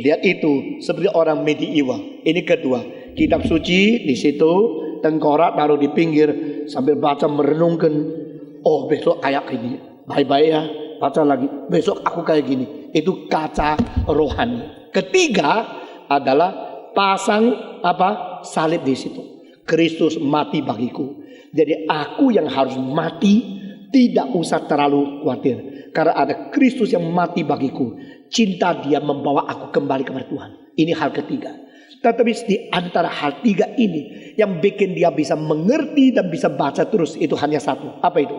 [SPEAKER 1] lihat itu, seperti orang medieval. Ini kedua, kitab suci di situ, tengkorak taruh di pinggir sambil baca merenungkan. Oh besok kayak gini, baik-baik ya, baca lagi. Besok aku kayak gini. Itu kaca rohani. Ketiga adalah pasang apa? Salib di situ. Kristus mati bagiku. Jadi aku yang harus mati, tidak usah terlalu khawatir. Karena ada Kristus yang mati bagiku. Cinta dia membawa aku kembali kepada Tuhan. Ini hal ketiga. Tetapi di antara hal tiga ini, yang bikin dia bisa mengerti dan bisa baca terus, itu hanya satu. Apa itu?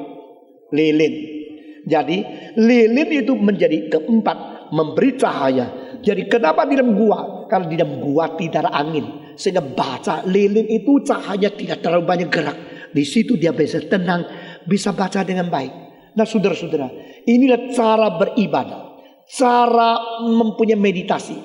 [SPEAKER 1] Lilin. Jadi lilin itu menjadi keempat, memberi cahaya. Jadi kenapa di dalam gua? Karena di dalam gua tidak ada angin. Sehingga baca lilin itu cahaya tidak terlalu banyak gerak. Di situ dia bisa tenang, bisa baca dengan baik. Nah saudara-saudara, inilah cara beribadah, cara mempunyai meditasi,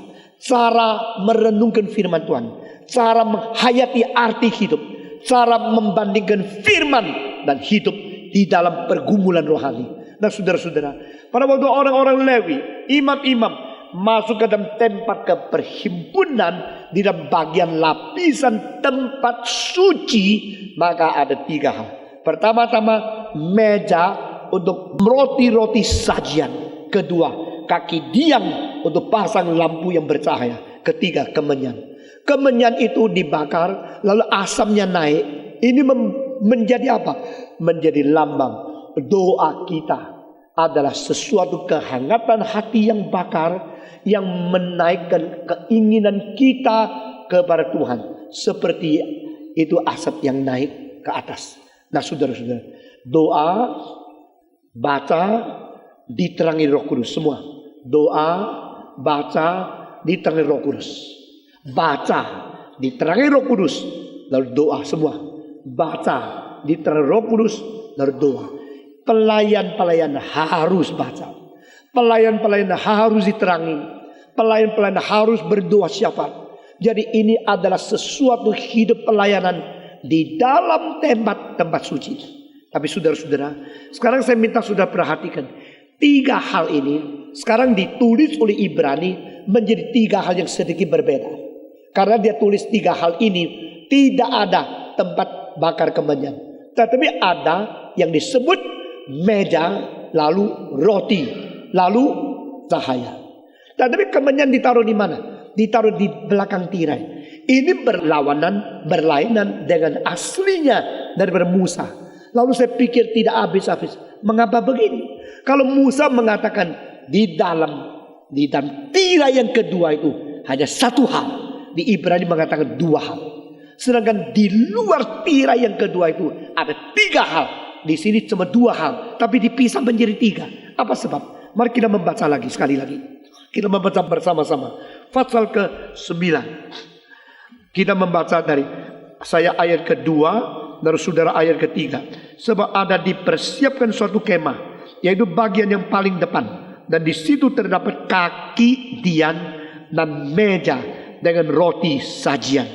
[SPEAKER 1] cara merenungkan firman Tuhan, cara menghayati arti hidup, cara membandingkan firman dan hidup di dalam pergumulan rohani. Nah saudara-saudara, pada waktu orang-orang Lewi, imam-imam
[SPEAKER 2] masuk ke dalam tempat keperhimpunan, di dalam bagian lapisan tempat suci, maka ada 3 hal. Pertama-tama meja untuk roti-roti sajian. Kedua, kaki diang untuk pasang lampu yang bercahaya. Ketiga, kemenyan. Kemenyan itu dibakar lalu asamnya naik. Ini menjadi apa? Menjadi lambang doa kita adalah sesuatu kehangatan hati yang bakar, yang menaikkan keinginan kita kepada Tuhan. Seperti itu asap yang naik ke atas. Nah saudara-saudara, doa, baca, diterangi Roh Kudus semua. Doa, baca, diterangi Roh Kudus. Baca, diterangi Roh Kudus, lalu doa semua. Baca, diterangi Roh Kudus, lalu doa. Pelayan-pelayan harus baca. Pelayan-pelayan harus diterangi. Pelayan-pelayan harus berdoa syafaat. Jadi ini adalah sesuatu hidup pelayanan di dalam tempat suci. Tapi saudara-saudara, sekarang saya minta saudara perhatikan 3 hal ini sekarang ditulis oleh Ibrani menjadi 3 hal yang sedikit berbeda. Karena dia tulis 3 hal ini tidak ada tempat bakar kemenyan, tetapi ada yang disebut meja, lalu roti, lalu cahaya. Tetapi kemenyan ditaruh di mana? Ditaruh di belakang tirai. Ini berlainan dengan aslinya daripada Musa. Lalu saya pikir tidak habis-habis. Mengapa begini? Kalau Musa mengatakan di dalam tirai yang kedua itu hanya 1 hal, di Ibrani mengatakan 2 hal. Sedangkan di luar tirai yang kedua itu ada 3 hal. Di sini cuma 2 hal, tapi dipisah menjadi 3. Apa sebab? Mari kita membaca lagi sekali lagi. Kita membaca bersama-sama. Pasal ke-9. Kita membaca dari saya ayat kedua, dari saudara ayat ketiga. Sebab ada dipersiapkan suatu kemah, yaitu bagian yang paling depan, dan di situ terdapat kaki dian dan meja dengan roti sajian.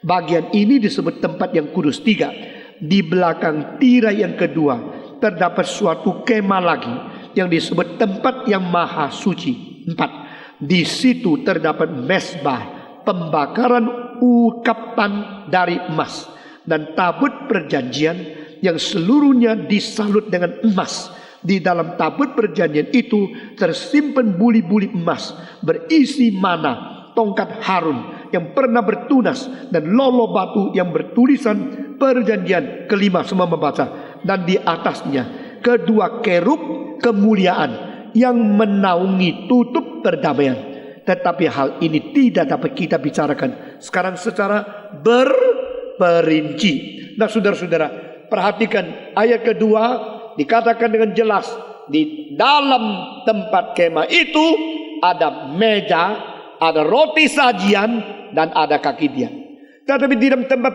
[SPEAKER 2] Bagian ini disebut tempat yang kudus. 3. Di belakang tirai yang kedua terdapat suatu kemah lagi yang disebut tempat yang maha suci. 4. Di situ terdapat mezbah pembakaran ukapan dari emas dan tabut perjanjian yang seluruhnya disalut dengan emas. Di dalam tabut perjanjian itu tersimpan buli-buli emas berisi mana, tongkat Harun yang pernah bertunas, dan lolo batu yang bertulisan perjanjian. 5, semua membaca. Dan di atasnya 2 kerub kemuliaan yang menaungi tutup perdamaian. Tetapi hal ini tidak dapat kita bicarakan sekarang secara berperinci. Nah saudara-saudara, perhatikan ayat kedua dikatakan dengan jelas, di dalam tempat kemah itu ada meja, ada roti sajian, dan ada kaki dian. Tetapi di dalam tempat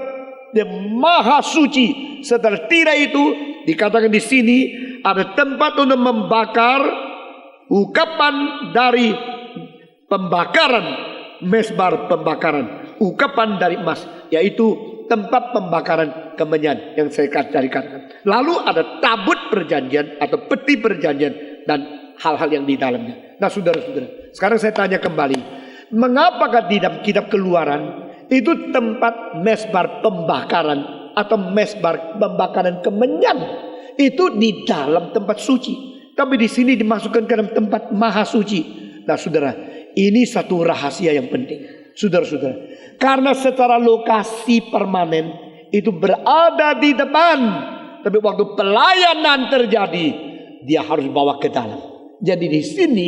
[SPEAKER 2] yang maha suci setelah tirai itu dikatakan di sini ada tempat untuk membakar ukapan dari pembakaran, mezbah pembakaran, ukapan dari emas, yaitu tempat pembakaran kemenyan yang saya katakan. Lalu ada tabut perjanjian atau peti perjanjian dan hal-hal yang di dalamnya. Nah saudara-saudara, sekarang saya tanya kembali, mengapakah di dalam kitab Keluaran itu tempat mezbah pembakaran atau mezbah pembakaran kemenyan itu di dalam tempat suci, tapi di sini dimasukkan ke dalam tempat maha suci? Nah saudara, ini satu rahasia yang penting, saudara-saudara, karena secara lokasi permanen itu berada di depan, tapi waktu pelayanan terjadi dia harus bawa ke dalam. Jadi di sini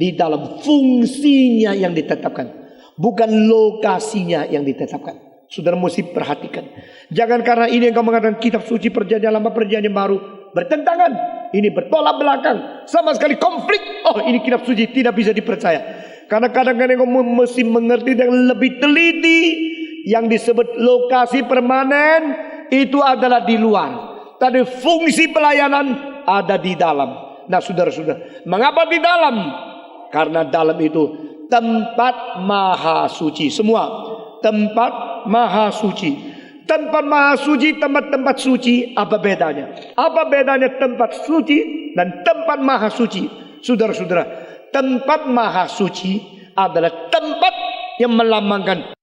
[SPEAKER 2] di dalam fungsinya yang ditetapkan, bukan lokasinya yang ditetapkan. Saudara mesti perhatikan. Jangan karena ini yang kamu mengatakan kitab suci perjanjian lama perjanjian baru bertentangan, ini bertolak belakang, sama sekali konflik. Oh ini kitab suci tidak bisa dipercaya. Karena kadang-kadang kamu mesti mengerti dengan lebih teliti, yang disebut lokasi permanen itu adalah di luar, tapi fungsi pelayanan ada di dalam. Nah saudara-saudara, mengapa di dalam? Karena dalam itu tempat maha suci. Semua tempat maha suci. Tempat maha suci, tempat-tempat suci, apa bedanya? Apa bedanya tempat suci dan tempat maha suci? Saudara-saudara, tempat maha suci adalah tempat yang melambangkan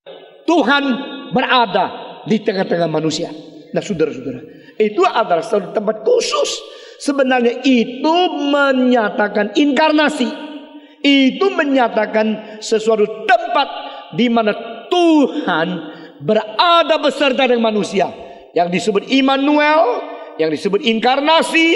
[SPEAKER 2] Tuhan berada di tengah-tengah manusia. Nah saudara-saudara, itu adalah satu tempat khusus. Sebenarnya itu menyatakan inkarnasi. Itu menyatakan sesuatu tempat di mana Tuhan berada beserta dengan manusia. Yang disebut Immanuel, yang disebut inkarnasi,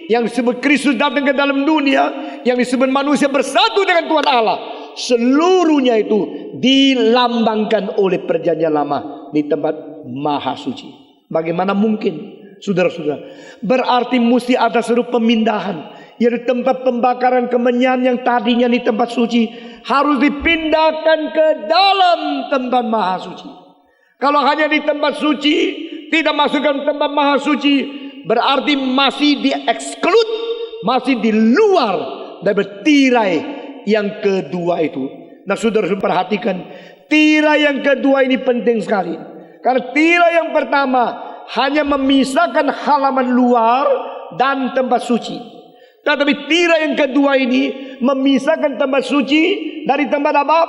[SPEAKER 2] yang disebut Kristus datang ke dalam dunia, yang disebut manusia bersatu dengan Tuhan Allah. Seluruhnya itu dilambangkan oleh perjanjian lama di tempat maha suci. Bagaimana mungkin, saudara-saudara? Berarti mesti ada seluruh pemindahan. Yaitu tempat pembakaran kemenyan yang tadinya di tempat suci harus dipindahkan ke dalam tempat maha suci. Kalau hanya di tempat suci, tidak masukkan tempat maha suci, berarti masih di-exclude, masih di luar dari tirai yang kedua itu. Nah saudara perhatikan, tirai yang kedua ini penting sekali. Karena tirai yang pertama hanya memisahkan halaman luar dan tempat suci. Tetapi tirai yang kedua ini memisahkan tempat suci dari tempat apa?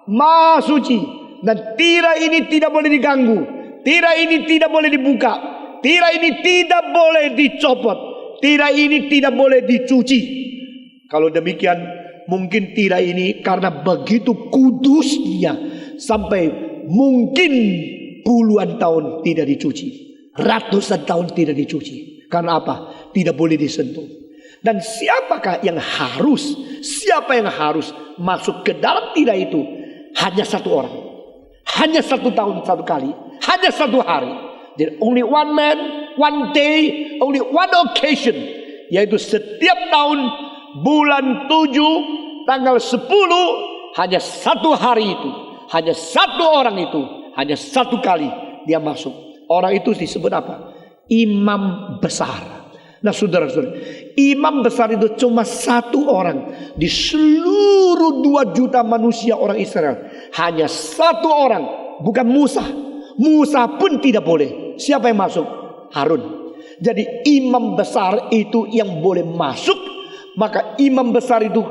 [SPEAKER 2] Maha suci. Dan tirai ini tidak boleh diganggu. Tirai ini tidak boleh dibuka. Tirai ini tidak boleh dicopot. Tirai ini tidak boleh dicuci. Kalau demikian, mungkin tirai ini karena begitu kudusnya sampai mungkin puluhan tahun tidak dicuci, ratusan tahun tidak dicuci. Karena apa? Tidak boleh disentuh. Dan siapa yang harus masuk ke dalam tirai itu? Hanya satu orang, hanya satu tahun satu kali, hanya satu hari. Jadi only one man, one day, only one occasion, yaitu setiap tahun bulan 7 tanggal 10, hanya satu hari itu, hanya satu orang itu, hanya satu kali dia masuk. Orang itu disebut apa? Imam besar. Nah saudara-saudara, imam besar itu cuma satu orang di seluruh 2 juta manusia orang Israel. Hanya satu orang, bukan Musa. Musa pun tidak boleh. Siapa yang masuk? Harun. Jadi imam besar itu yang boleh masuk. Maka imam besar itu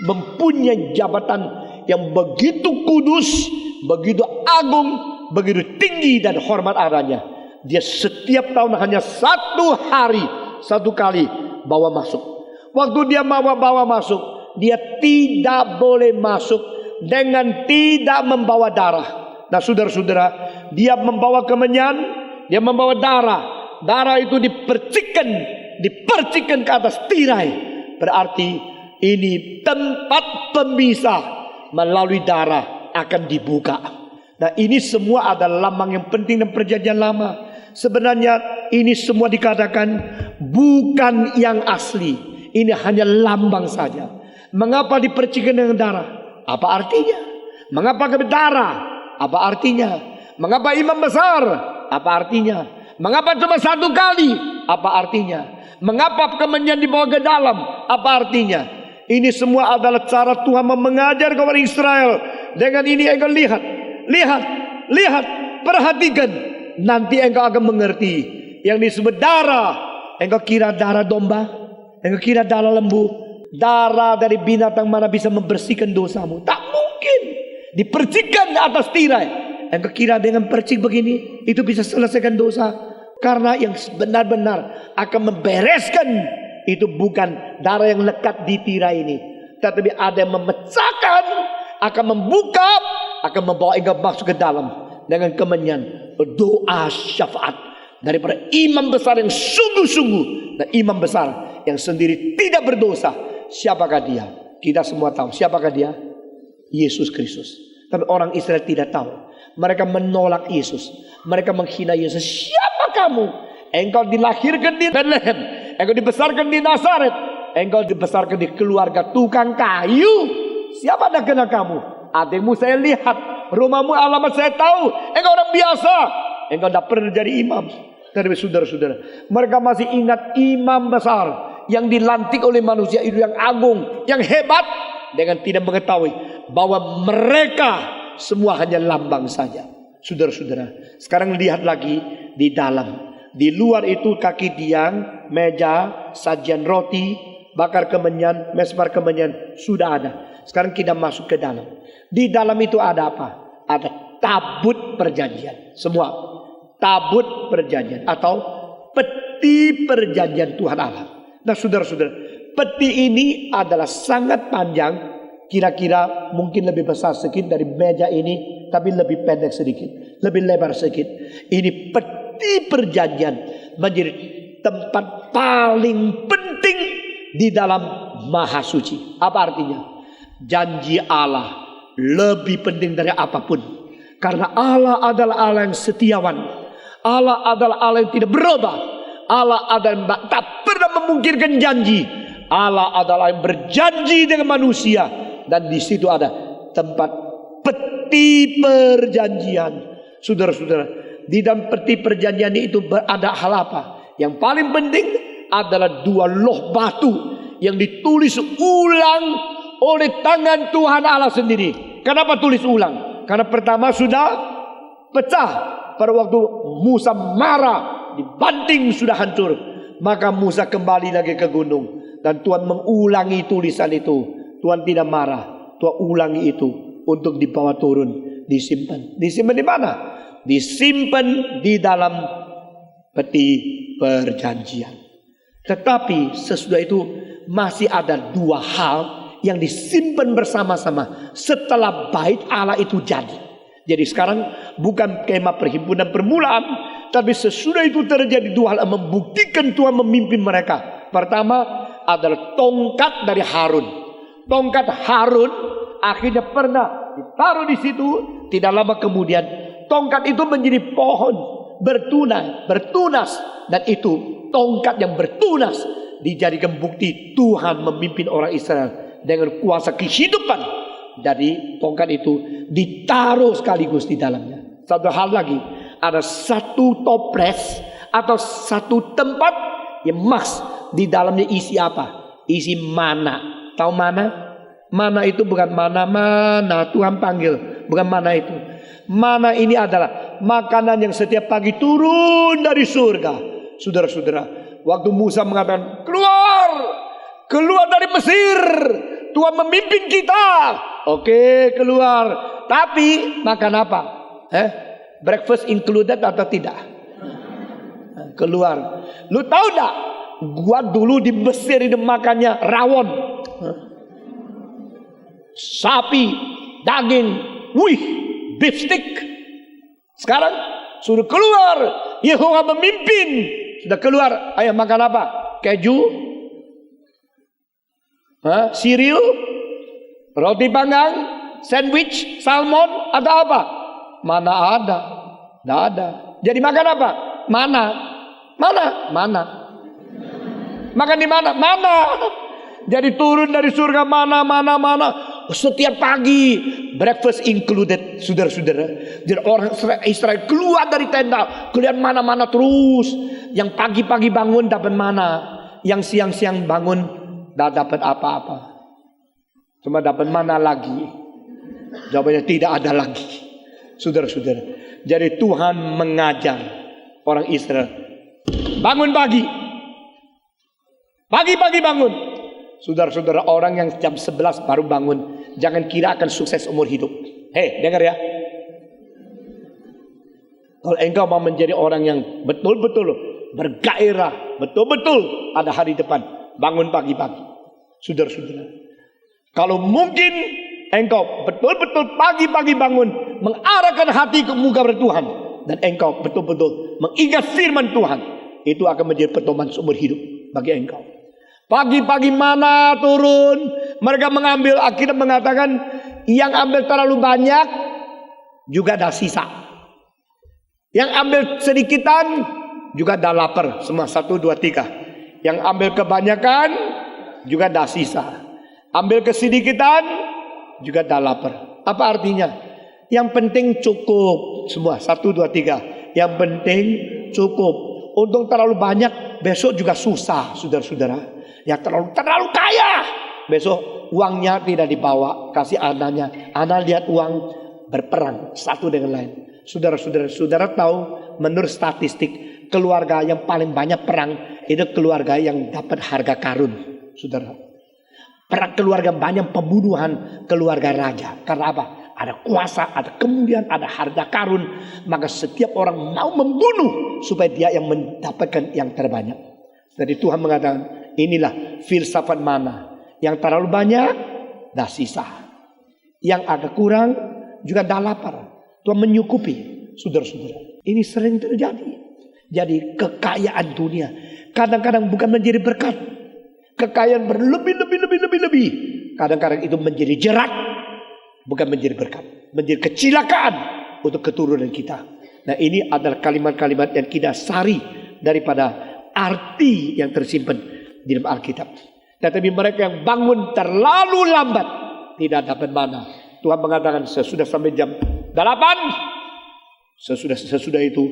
[SPEAKER 2] mempunyai jabatan yang begitu kudus, begitu agung, begitu tinggi dan hormat adanya. Dia setiap tahun hanya satu hari, satu kali bawa masuk. Waktu dia bawa masuk, dia tidak boleh masuk dengan tidak membawa darah. Nah saudara-saudara, dia membawa kemenyan, dia membawa darah. Darah itu dipercikkan ke atas tirai. Berarti ini tempat pemisah melalui darah akan dibuka. Nah ini semua adalah lambang yang penting dalam perjanjian lama. Sebenarnya ini semua dikatakan bukan yang asli. Ini hanya lambang saja. Mengapa dipercikkan dengan darah? Apa artinya? Mengapa ke darah? Apa artinya? Mengapa imam besar? Apa artinya? Mengapa cuma satu kali? Apa artinya? Mengapa kemenyan dibawa ke dalam? Apa artinya? Ini semua adalah cara Tuhan mengajar kepada Israel. Dengan ini engkau lihat, perhatikan. Nanti engkau akan mengerti. Yang disebut darah, engkau kira darah domba? Engkau kira darah lembu? Darah dari binatang mana bisa membersihkan dosamu? Tak mungkin. Dipercikkan di atas tirai. Engkau kira dengan percik begini itu bisa selesaikan dosa? Karena yang benar-benar akan membereskan itu bukan darah yang lekat di tirai ini, tetapi ada yang memecahkan, akan membuka, akan membawa engkau masuk ke dalam dengan kemenyan doa syafaat daripada imam besar yang sungguh-sungguh, dan imam besar yang sendiri tidak berdosa. Siapakah dia? Kita semua tahu siapakah dia? Yesus Kristus. Tapi orang Israel tidak tahu. Mereka menolak Yesus, mereka menghina Yesus. Siapa kamu? Engkau dilahirkan di Bethlehem, engkau dibesarkan di Nazaret, engkau dibesarkan di keluarga tukang kayu. Siapa dah kenal kamu? Adikmu saya lihat, rumahmu alamat saya tahu. Engkau orang biasa, engkau tidak pernah jadi imam. Tapi saudara-saudara, mereka masih ingat imam besar yang dilantik oleh manusia itu, yang agung, yang hebat, dengan tidak mengetahui bahwa mereka semua hanya lambang saja. Saudara-saudara, sekarang lihat lagi di dalam. Di luar itu kaki tiang, meja, sajian roti, bakar kemenyan, mesbah kemenyan sudah ada. Sekarang kita masuk ke dalam. Di dalam itu ada apa? Ada tabut perjanjian. Semua tabut perjanjian atau peti perjanjian Tuhan Allah. Nah, saudara-saudara, peti ini adalah sangat panjang, kira-kira mungkin lebih besar sedikit dari meja ini, tapi lebih pendek sedikit, lebih lebar sedikit. Ini peti perjanjian menjadi tempat paling penting di dalam Maha Suci. Apa artinya? Janji Allah lebih penting dari apapun. Karena Allah adalah Allah yang setiawan. Allah adalah Allah yang tidak berubah. Allah adalah yang tak pernah memungkirkan janji. Allah adalah yang berjanji dengan manusia. Dan di situ ada tempat peti perjanjian. Saudara-saudara, di dalam peti perjanjian itu ada hal apa? Yang paling penting adalah 2 loh batu yang ditulis ulang oleh tangan Tuhan Allah sendiri. Kenapa tulis ulang? Karena pertama sudah pecah pada waktu Musa marah, dibanting sudah hancur. Maka Musa kembali lagi ke gunung dan Tuhan mengulangi tulisan itu. Tuhan tidak marah, Tuhan ulangi itu untuk dibawa turun, disimpan. Disimpan di mana? Disimpan di dalam peti perjanjian. Tetapi sesudah itu masih ada 2 hal yang disimpan bersama-sama setelah bait Allah itu jadi. Jadi sekarang bukan kemah perhimpunan permulaan, tapi sesudah itu terjadi 2 hal yang membuktikan Tuhan memimpin mereka. Pertama adalah tongkat dari Harun. Tongkat Harun akhirnya pernah ditaruh di situ. Tidak lama kemudian tongkat itu menjadi pohon bertunas, dan itu tongkat yang bertunas dijadikan bukti Tuhan memimpin orang Israel dengan kuasa kehidupan. Dari tongkat itu ditaruh sekaligus di dalamnya. Satu hal lagi, ada 1 toples atau 1 tempat yang emas, di dalamnya isi apa? Isi mana. Tahu mana? Mana itu bukan mana Tuhan panggil, bukan mana itu. Mana ini adalah makanan yang setiap pagi turun dari surga. Saudara-saudara, waktu Musa mengatakan keluar dari Mesir, Tuhan memimpin kita. Oke, keluar. Tapi makan apa? Breakfast included atau tidak? Keluar. Lu tahu tak? Gua dulu di Mesir itu makannya rawon, sapi, daging, beef stick. Sekarang sudah keluar, Yehova memimpin. Sudah keluar, ayo makan apa? Keju, cereal, roti panggang, sandwich, salmon, ada apa? Mana ada? Tidak ada. Jadi makan apa? Mana? Makan di mana? Mana? Jadi turun dari surga mana. Setiap pagi breakfast included, saudara-saudara. Jadi orang Israel keluar dari tenda, keluar mana terus. Yang pagi-pagi bangun dapat mana, yang siang-siang bangun tidak dapat apa-apa. Cuma dapat mana lagi? Jawabannya tidak ada lagi, saudara-saudara. Jadi Tuhan mengajar orang Israel, bangun pagi-pagi bangun. Saudara-saudara, orang yang jam 11 baru bangun, jangan kira akan sukses umur hidup. Dengar ya. Kalau engkau mau menjadi orang yang betul-betul bergairah, betul-betul ada hari depan, bangun pagi-pagi. Saudara-saudara, kalau mungkin engkau betul-betul pagi-pagi bangun, mengarahkan hati ke muka Tuhan, dan engkau betul-betul mengingat firman Tuhan, itu akan menjadi pedoman seumur hidup bagi engkau. Pagi-pagi mana turun, mereka mengambil, akhirnya mengatakan yang ambil terlalu banyak juga ada sisa, yang ambil sedikitan juga ada lapar. Semua 1, 2, 3. Yang ambil kebanyakan juga ada sisa, ambil kesedikitan juga ada lapar. Apa artinya? Yang penting cukup. Semua 1, 2, 3. Yang penting cukup. Untung terlalu banyak besok juga susah, saudara-saudara. Yang terlalu kaya, besok uangnya tidak dibawa, kasih anaknya. Anak lihat uang berperang satu dengan lain. Saudara tahu, menurut statistik, keluarga yang paling banyak perang itu keluarga yang dapat harga karun. saudara. Perang keluarga banyak pembunuhan keluarga raja. Karena apa? Ada kuasa, ada kemudian ada harta karun. Maka setiap orang mau membunuh supaya dia yang mendapatkan yang terbanyak. Jadi Tuhan mengatakan, inilah filsafat mana. Yang terlalu banyak, dah sisa. Yang agak kurang, juga dah lapar. Tuhan menyukupi, saudara-saudara. Ini sering terjadi. Jadi kekayaan dunia kadang-kadang bukan menjadi berkat. Kekayaan berlebih. Kadang-kadang itu menjadi jerat, bukan menjadi berkat, menjadi kecelakaan untuk keturunan kita. Nah, ini adalah kalimat-kalimat yang kita sari daripada arti yang tersimpan di dalam Alkitab. Tetapi mereka yang bangun terlalu lambat tidak dapat mana. Tuhan mengatakan sesudah sampai jam 8, sesudah itu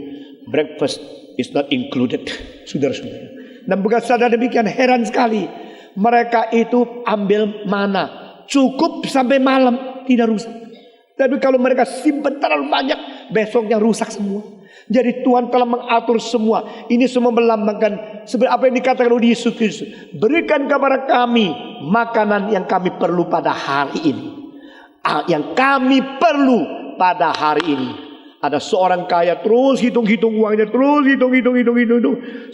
[SPEAKER 2] breakfast is not included, saudara-saudara. Dan bukan saja demikian, heran sekali. Mereka itu ambil mana cukup sampai malam, tidak rusak. Tapi kalau mereka simpan terlalu banyak, besoknya rusak semua. Jadi Tuhan telah mengatur semua. Ini semua melambangkan seperti apa yang dikatakan oleh Yesus Kristus. Berikan kepada kami makanan yang kami perlu pada hari ini. Yang kami perlu pada hari ini. Ada seorang kaya terus hitung-hitung uangnya, terus hitung.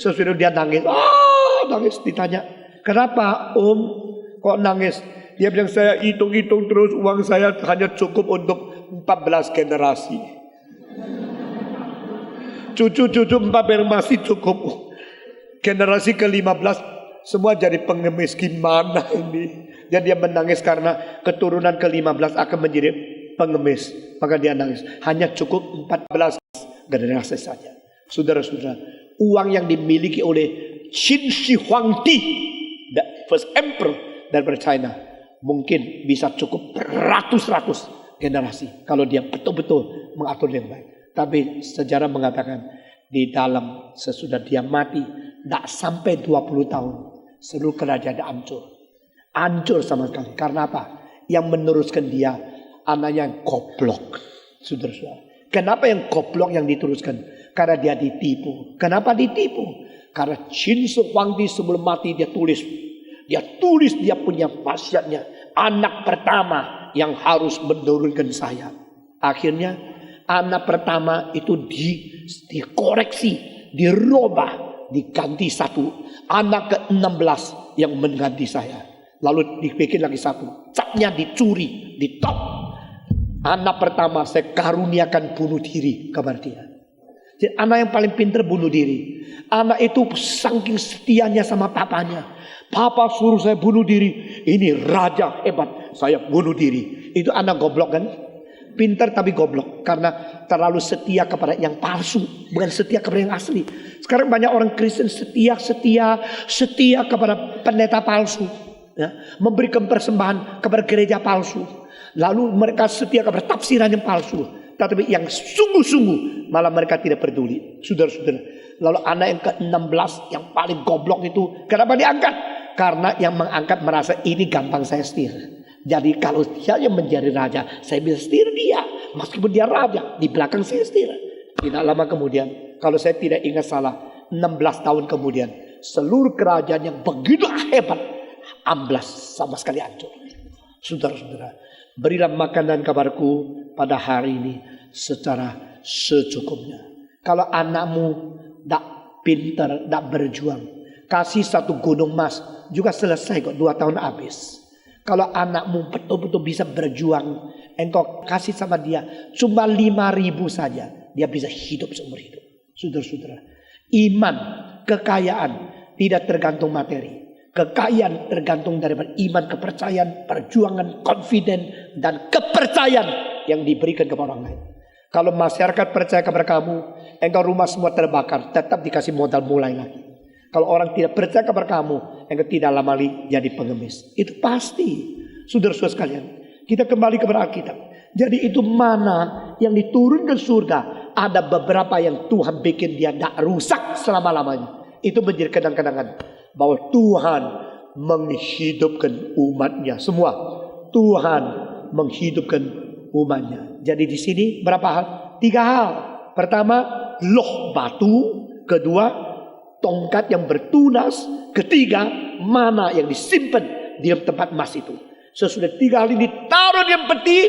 [SPEAKER 2] Sesudah dia nangis. Nangis, ditanya, kenapa Om kok nangis? Dia bilang, saya hitung-hitung terus uang saya hanya cukup untuk 14 generasi. Cucu-cucu 4 yang masih cukup. Generasi ke-15 semua jadi pengemis. Gimana ini? Jadi dia menangis karena keturunan ke-15 akan menjadi pengemis. Maka dia nangis. Hanya cukup 14 generasi saja. Saudara-saudara, uang yang dimiliki oleh Qin Shi Huangdi, the first emperor dari China, mungkin bisa cukup beratus-ratus generasi kalau dia betul-betul mengatur yang baik. Tapi sejarah mengatakan di dalam sesudah dia mati, tidak sampai 20 tahun seluruh kerajaan hancur. Hancur sama sekali. Karena apa? Yang meneruskan dia anaknya yang goblok. Saudara-saudara. Kenapa yang goblok yang diteruskan? Karena dia ditipu. Kenapa ditipu? Karena Qin Shi Huangdi sebelum mati dia tulis dia punya wasiatnya. Anak pertama yang harus menurunkan saya. Akhirnya anak pertama itu dikoreksi, dirubah, diganti satu. Anak ke-16 yang mengganti saya. Lalu dibikin lagi satu. Capnya dicuri, ditop. Anak pertama saya karuniakan bunuh diri kepada dia. Jadi anak yang paling pintar bunuh diri. Anak itu saking setianya sama papanya. Papa suruh saya bunuh diri. Ini raja hebat, saya bunuh diri. Itu anak goblok kan? Pintar tapi goblok. Karena terlalu setia kepada yang palsu, bukan setia kepada yang asli. Sekarang banyak orang Kristen setia kepada pendeta palsu, ya, memberikan persembahan kepada gereja palsu. Lalu mereka setia kepada tafsiran yang palsu. Tetapi yang sungguh-sungguh malah mereka tidak peduli. Saudara-saudara. Lalu anak yang ke-16 yang paling goblok itu, kenapa diangkat? Karena yang mengangkat merasa ini gampang saya setir. Jadi kalau dia yang menjadi raja, saya bisa setir dia. Meskipun dia raja, di belakang saya setir. Tidak lama kemudian, kalau saya tidak ingat salah, 16 tahun kemudian, seluruh kerajaan yang begitu hebat, amblas sama sekali hancur. Saudara-saudara, berilah makanan kepadaku pada hari ini secara secukupnya. Kalau anakmu tidak pintar, tidak berjuang, kasih satu gunung emas juga selesai kok, 2 tahun habis. Kalau anakmu betul-betul bisa berjuang, engkau kasih sama dia cuma 5.000 saja, dia bisa hidup seumur hidup. Saudara-saudara, iman, kekayaan tidak tergantung materi. Kekayaan tergantung dari iman, kepercayaan, perjuangan, confident, dan kepercayaan yang diberikan kepada orang lain. Kalau masyarakat percaya kepada kamu, engkau rumah semua terbakar, tetap dikasih modal mulai lagi. Kalau orang tidak percaya kepada kamu, engkau tidak lama lagi jadi pengemis. Itu pasti. Saudara-saudara sekalian, kita kembali kepada Alkitab. Jadi itu mana yang diturunkan surga, ada beberapa yang Tuhan bikin dia tidak rusak selama-lamanya. Itu menjadi kenang-kenangan bahwa Tuhan menghidupkan umatnya. Semua Tuhan menghidupkan umatnya. Jadi di sini berapa hal? 3 hal. Pertama, loh batu. Kedua, tongkat yang bertunas. Ketiga, mana yang disimpan di dalam tempat emas itu. Sesudah 3 hal ini ditaruh di dalam peti,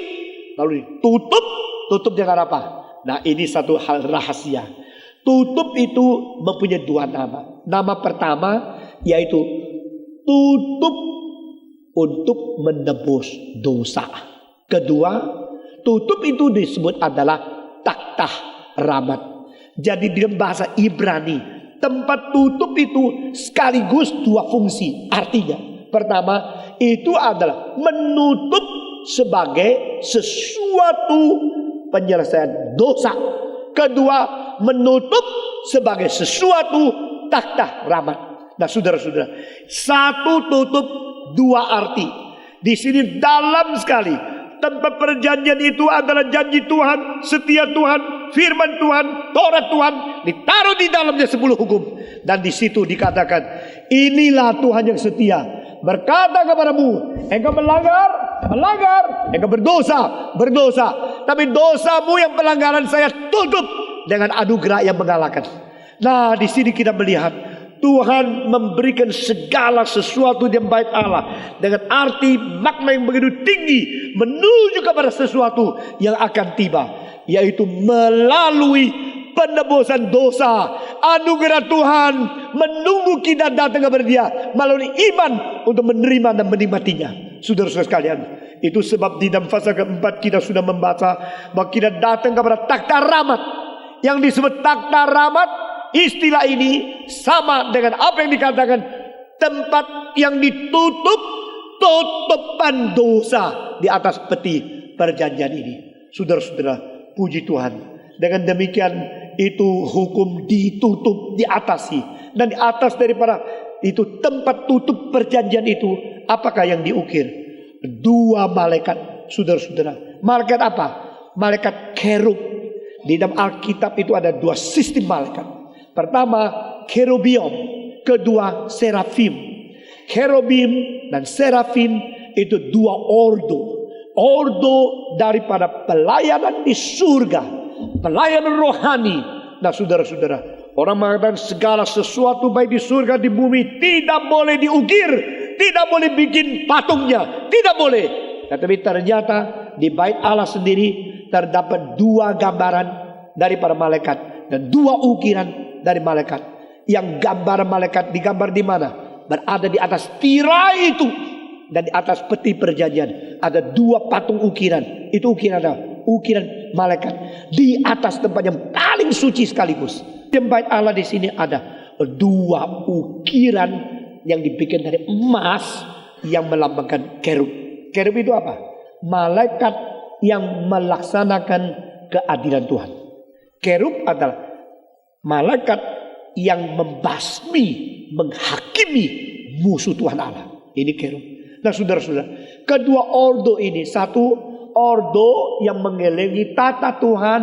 [SPEAKER 2] lalu ditutup. Tutup dengan apa? Nah, ini satu hal rahasia. Tutup itu mempunyai 2 nama. Nama pertama yaitu tutup untuk menebus dosa. Kedua, tutup itu disebut adalah taktah rahmat. Jadi dalam bahasa Ibrani, tempat tutup itu sekaligus 2 fungsi. Artinya, pertama itu adalah menutup sebagai sesuatu penyelesaian dosa. Kedua, menutup sebagai sesuatu taktah rahmat. Nah, saudara-saudara, satu tutup 2 arti. Di sini dalam sekali. Tempat perjanjian itu adalah janji Tuhan, setia Tuhan, firman Tuhan, Taurat Tuhan, ditaruh di dalamnya 10 hukum. Dan di situ dikatakan, inilah Tuhan yang setia, berkata kepadamu, engkau melanggar, engkau berdosa. Tapi dosamu yang pelanggaran saya tutup dengan anugerah yang mengalahkan. Nah, di sini kita melihat Tuhan memberikan segala sesuatu di bait Allah dengan arti makna yang begitu tinggi menuju kepada sesuatu yang akan tiba, yaitu melalui penebusan dosa. Anugerah Tuhan menunggu kita datang kepada Dia melalui iman untuk menerima dan menikmatinya. Saudara-saudara sekalian, itu sebab di dalam fase keempat kita sudah membaca bahwa kita datang kepada takhta rahmat. Yang disebut takhta rahmat, istilah ini sama dengan apa yang dikatakan tempat yang ditutup, tutupan dosa di atas peti perjanjian ini. Saudara-saudara, puji Tuhan. Dengan demikian itu hukum ditutup, diatasi. Dan di atas daripada itu tempat tutup perjanjian itu, apakah yang diukir? 2 malaikat, saudara-saudara. Malaikat apa? Malaikat kerub. Di dalam Alkitab itu ada 2 sistem malaikat. Pertama, kerubium. Kedua, serafim. Kerubim dan serafim itu 2 ordo. Ordo daripada pelayanan di surga, pelayanan rohani. Nah, saudara-saudara, orang mengatakan segala sesuatu baik di surga di bumi tidak boleh diukir, tidak boleh bikin patungnya, tidak boleh. Tetapi ternyata di bait Allah sendiri terdapat 2 gambaran daripada malaikat dan 2 ukiran dari malaikat. Yang gambar malaikat digambar di mana? Berada di atas tirai itu. Dan di atas peti perjanjian ada 2 patung ukiran. Itu ukiran apa? Ukiran malaikat di atas tempat yang paling suci sekaligus. Di bait Allah di sini ada 2 ukiran yang dibikin dari emas yang melambangkan kerub. Kerub itu apa? Malaikat yang melaksanakan keadilan Tuhan. Kerub adalah malaikat yang membasmi, menghakimi musuh Tuhan Allah. Ini kerub. Nah, saudara-saudara, kedua ordo ini, satu ordo yang mengelilingi tata Tuhan.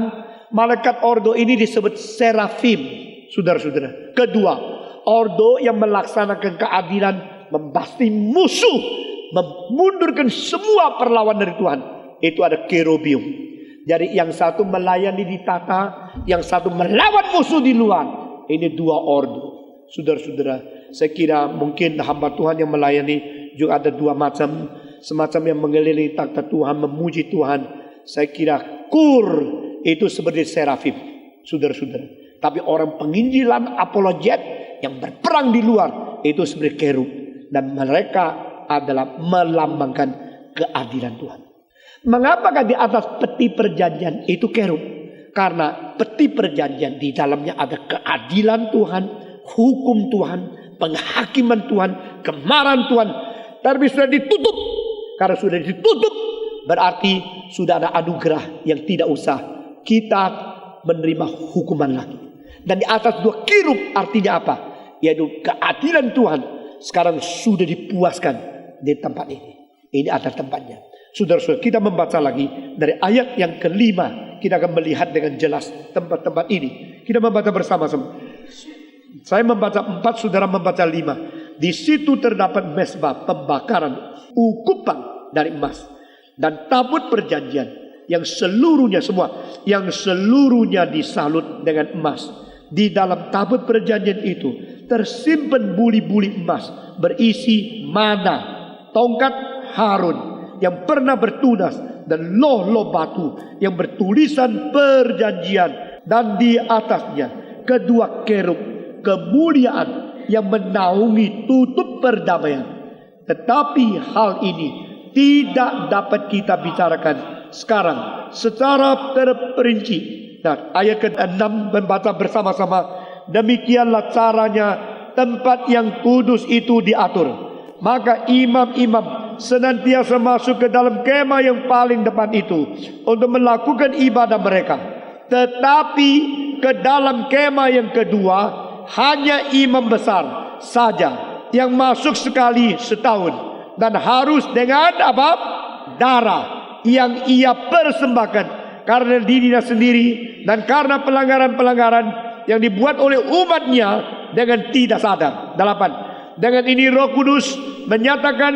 [SPEAKER 2] Malaikat ordo ini disebut serafim, saudara-saudara. Kedua, ordo yang melaksanakan keadilan, membasmi musuh, memundurkan semua perlawan dari Tuhan. Itu ada kerubium. Jadi yang satu melayani di tata, yang satu melawan musuh di luar. Ini 2 ordo. Saudara-saudara, saya kira mungkin hamba Tuhan yang melayani juga ada 2 macam. Semacam yang mengelilingi takhta Tuhan, memuji Tuhan. Saya kira kur itu seperti serafim, saudara-saudara. Tapi orang penginjilan, apologet yang berperang di luar, itu seperti kerub. Dan mereka adalah melambangkan keadilan Tuhan. Mengapakah di atas peti perjanjian itu kerub? Karena peti perjanjian di dalamnya ada keadilan Tuhan, hukum Tuhan, penghakiman Tuhan, kemarahan Tuhan. Tapi sudah ditutup. Karena sudah ditutup, berarti sudah ada anugerah yang tidak usah kita menerima hukuman lagi. Dan di atas 2 kirub artinya apa? Yaitu keadilan Tuhan sekarang sudah dipuaskan di tempat ini. Ini ada tempatnya. Saudara-saudara, kita membaca lagi dari ayat yang ke-5. Kita akan melihat dengan jelas tempat-tempat ini. Kita membaca bersama-sama. Saya membaca 4, saudara membaca 5. Di situ terdapat mezbah pembakaran ukupan dari emas dan tabut perjanjian yang seluruhnya disalut dengan emas. Di dalam tabut perjanjian itu tersimpan buli-buli emas berisi mana, tongkat Harun yang pernah bertunas, dan loh-loh batu yang bertulisan perjanjian, dan di atasnya kedua kerub kemuliaan yang menaungi tutup perdamaian. Tetapi hal ini tidak dapat kita bicarakan sekarang secara terperinci. Nah, ayat ke-6 membaca bersama-sama. Demikianlah caranya tempat yang kudus itu diatur. Maka imam-imam senantiasa masuk ke dalam kemah yang paling depan itu untuk melakukan ibadah mereka. Tetapi ke dalam kemah yang kedua hanya imam besar saja yang masuk sekali setahun, dan harus dengan apa? Darah yang ia persembahkan karena dirinya sendiri dan karena pelanggaran-pelanggaran yang dibuat oleh umatnya dengan tidak sadar. 8. Dengan ini Roh Kudus menyatakan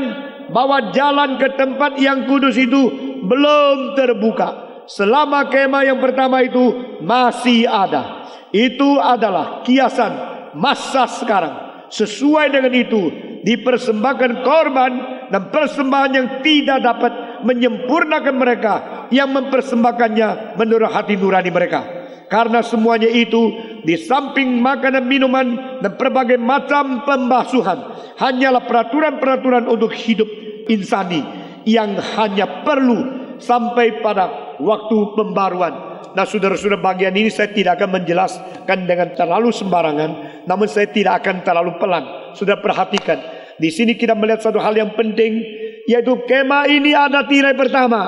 [SPEAKER 2] bahwa jalan ke tempat yang kudus itu belum terbuka selama kemah yang pertama itu masih ada. Itu adalah kiasan masa sekarang. Sesuai dengan itu dipersembahkan korban dan persembahan yang tidak dapat menyempurnakan mereka yang mempersembahkannya menurut hati nurani mereka. Karena semuanya itu di samping makanan, minuman dan berbagai macam pembasuhan hanyalah peraturan-peraturan untuk hidup insani yang hanya perlu sampai pada waktu pembaruan. Nah, saudara-saudara, bagian ini saya tidak akan menjelaskan dengan terlalu sembarangan, namun saya tidak akan terlalu pelan. Sudah perhatikan, di sini kita melihat satu hal yang penting, yaitu kemah ini ada tirai pertama,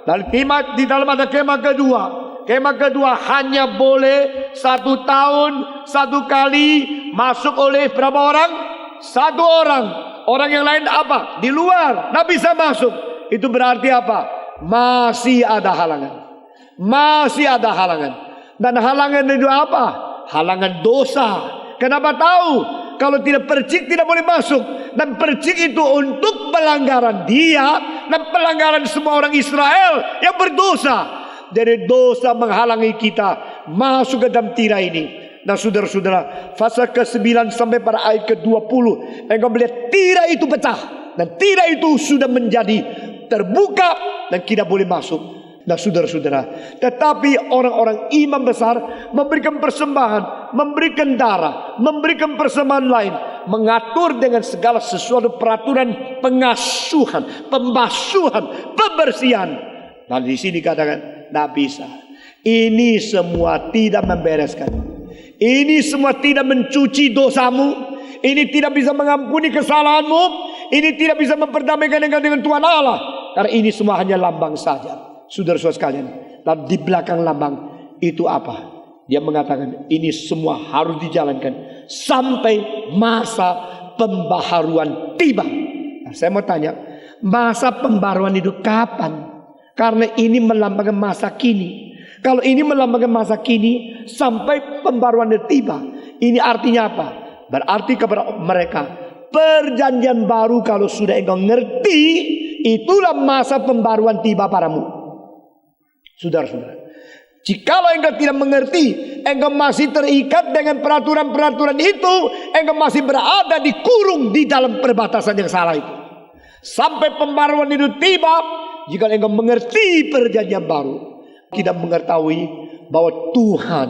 [SPEAKER 2] dan kemah di dalam ada kemah kedua. Kemah kedua hanya boleh 1 tahun 1 kali masuk oleh berapa orang? 1 orang. Orang yang lain apa? Di luar, tidak bisa masuk. Itu berarti apa? Masih ada halangan. Masih ada halangan. Dan halangan itu apa? Halangan dosa. Kenapa tahu? Kalau tidak percik tidak boleh masuk. Dan percik itu untuk pelanggaran dia dan pelanggaran semua orang Israel yang berdosa. Jadi dosa menghalangi kita masuk ke dalam tirai ini. Nah, saudara-saudara, pasal ke-9 sampai pada ayat ke-20, engkau melihat tirai itu pecah, dan tirai itu sudah menjadi terbuka dan tidak boleh masuk. Nah, saudara-saudara, tetapi orang-orang imam besar memberikan persembahan, memberikan darah, memberikan persembahan lain, mengatur dengan segala sesuatu peraturan pengasuhan, pembasuhan, pembersihan. Nah, di sini katakan tidak bisa. Ini semua tidak membereskan. Ini semua tidak mencuci dosamu. Ini tidak bisa mengampuni kesalahanmu. Ini tidak bisa memperdamaikan dengan Tuhan Allah. Karena ini semua hanya lambang saja. Saudara-saudara sekalian, dan di belakang lambang itu apa? Dia mengatakan ini semua harus dijalankan sampai masa pembaharuan tiba. Nah, saya mau tanya, masa pembaharuan itu kapan? Karena ini melambangkan masa kini. Kalau ini melambangkan masa kini sampai pembaruan tiba, ini artinya apa? Berarti kepada mereka, perjanjian baru kalau sudah engkau ngerti, itulah masa pembaruan tiba padamu. Saudara-saudara, jikalau engkau tidak mengerti, engkau masih terikat dengan peraturan-peraturan itu, engkau masih berada dikurung di dalam perbatasan yang salah itu. Sampai pembaruan itu tiba. Jika engkau mengerti perjanjian baru, kita mengetahui bahwa Tuhan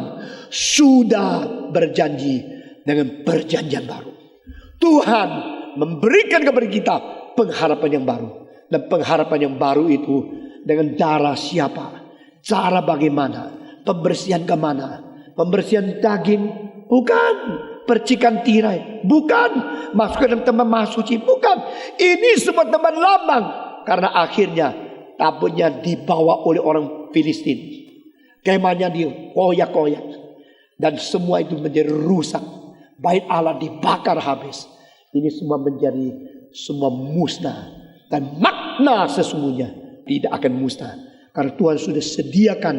[SPEAKER 2] sudah berjanji dengan perjanjian baru. Tuhan memberikan kepada kita pengharapan yang baru. Dan pengharapan yang baru itu dengan darah siapa? Cara bagaimana? Pembersihan kemana? Pembersihan daging? Bukan. Percikan tirai? Bukan. Masuk ke dalam tempat maha suci? Bukan. Ini semua tempat lambang. Karena akhirnya tabutnya dibawa oleh orang Filistin. Kemahnya dikoyak-koyak. Dan semua itu menjadi rusak. Bait Allah dibakar habis. Ini semua menjadi semua musnah. Dan makna sesungguhnya tidak akan musnah. Karena Tuhan sudah sediakan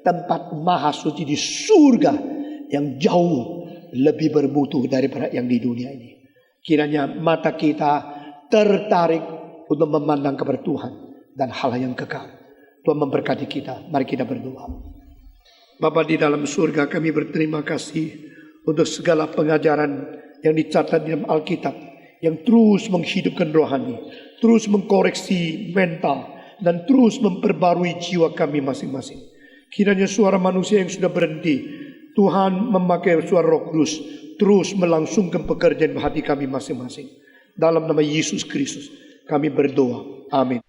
[SPEAKER 2] tempat maha suci di surga yang jauh lebih bermutu daripada yang di dunia ini. Kiranya mata kita tertarik untuk memandang kepada Tuhan dan hal yang kekal. Tuhan memberkati kita. Mari kita berdoa. Bapa di dalam surga, kami berterima kasih untuk segala pengajaran yang dicatat di dalam Alkitab, yang terus menghidupkan rohani, terus mengkoreksi mental, dan terus memperbarui jiwa kami masing-masing. Kiranya suara manusia yang sudah berhenti, Tuhan memakai suara Roh Kudus terus melangsungkan pekerjaan hati kami masing-masing. Dalam nama Yesus Kristus kami berdoa. Amin.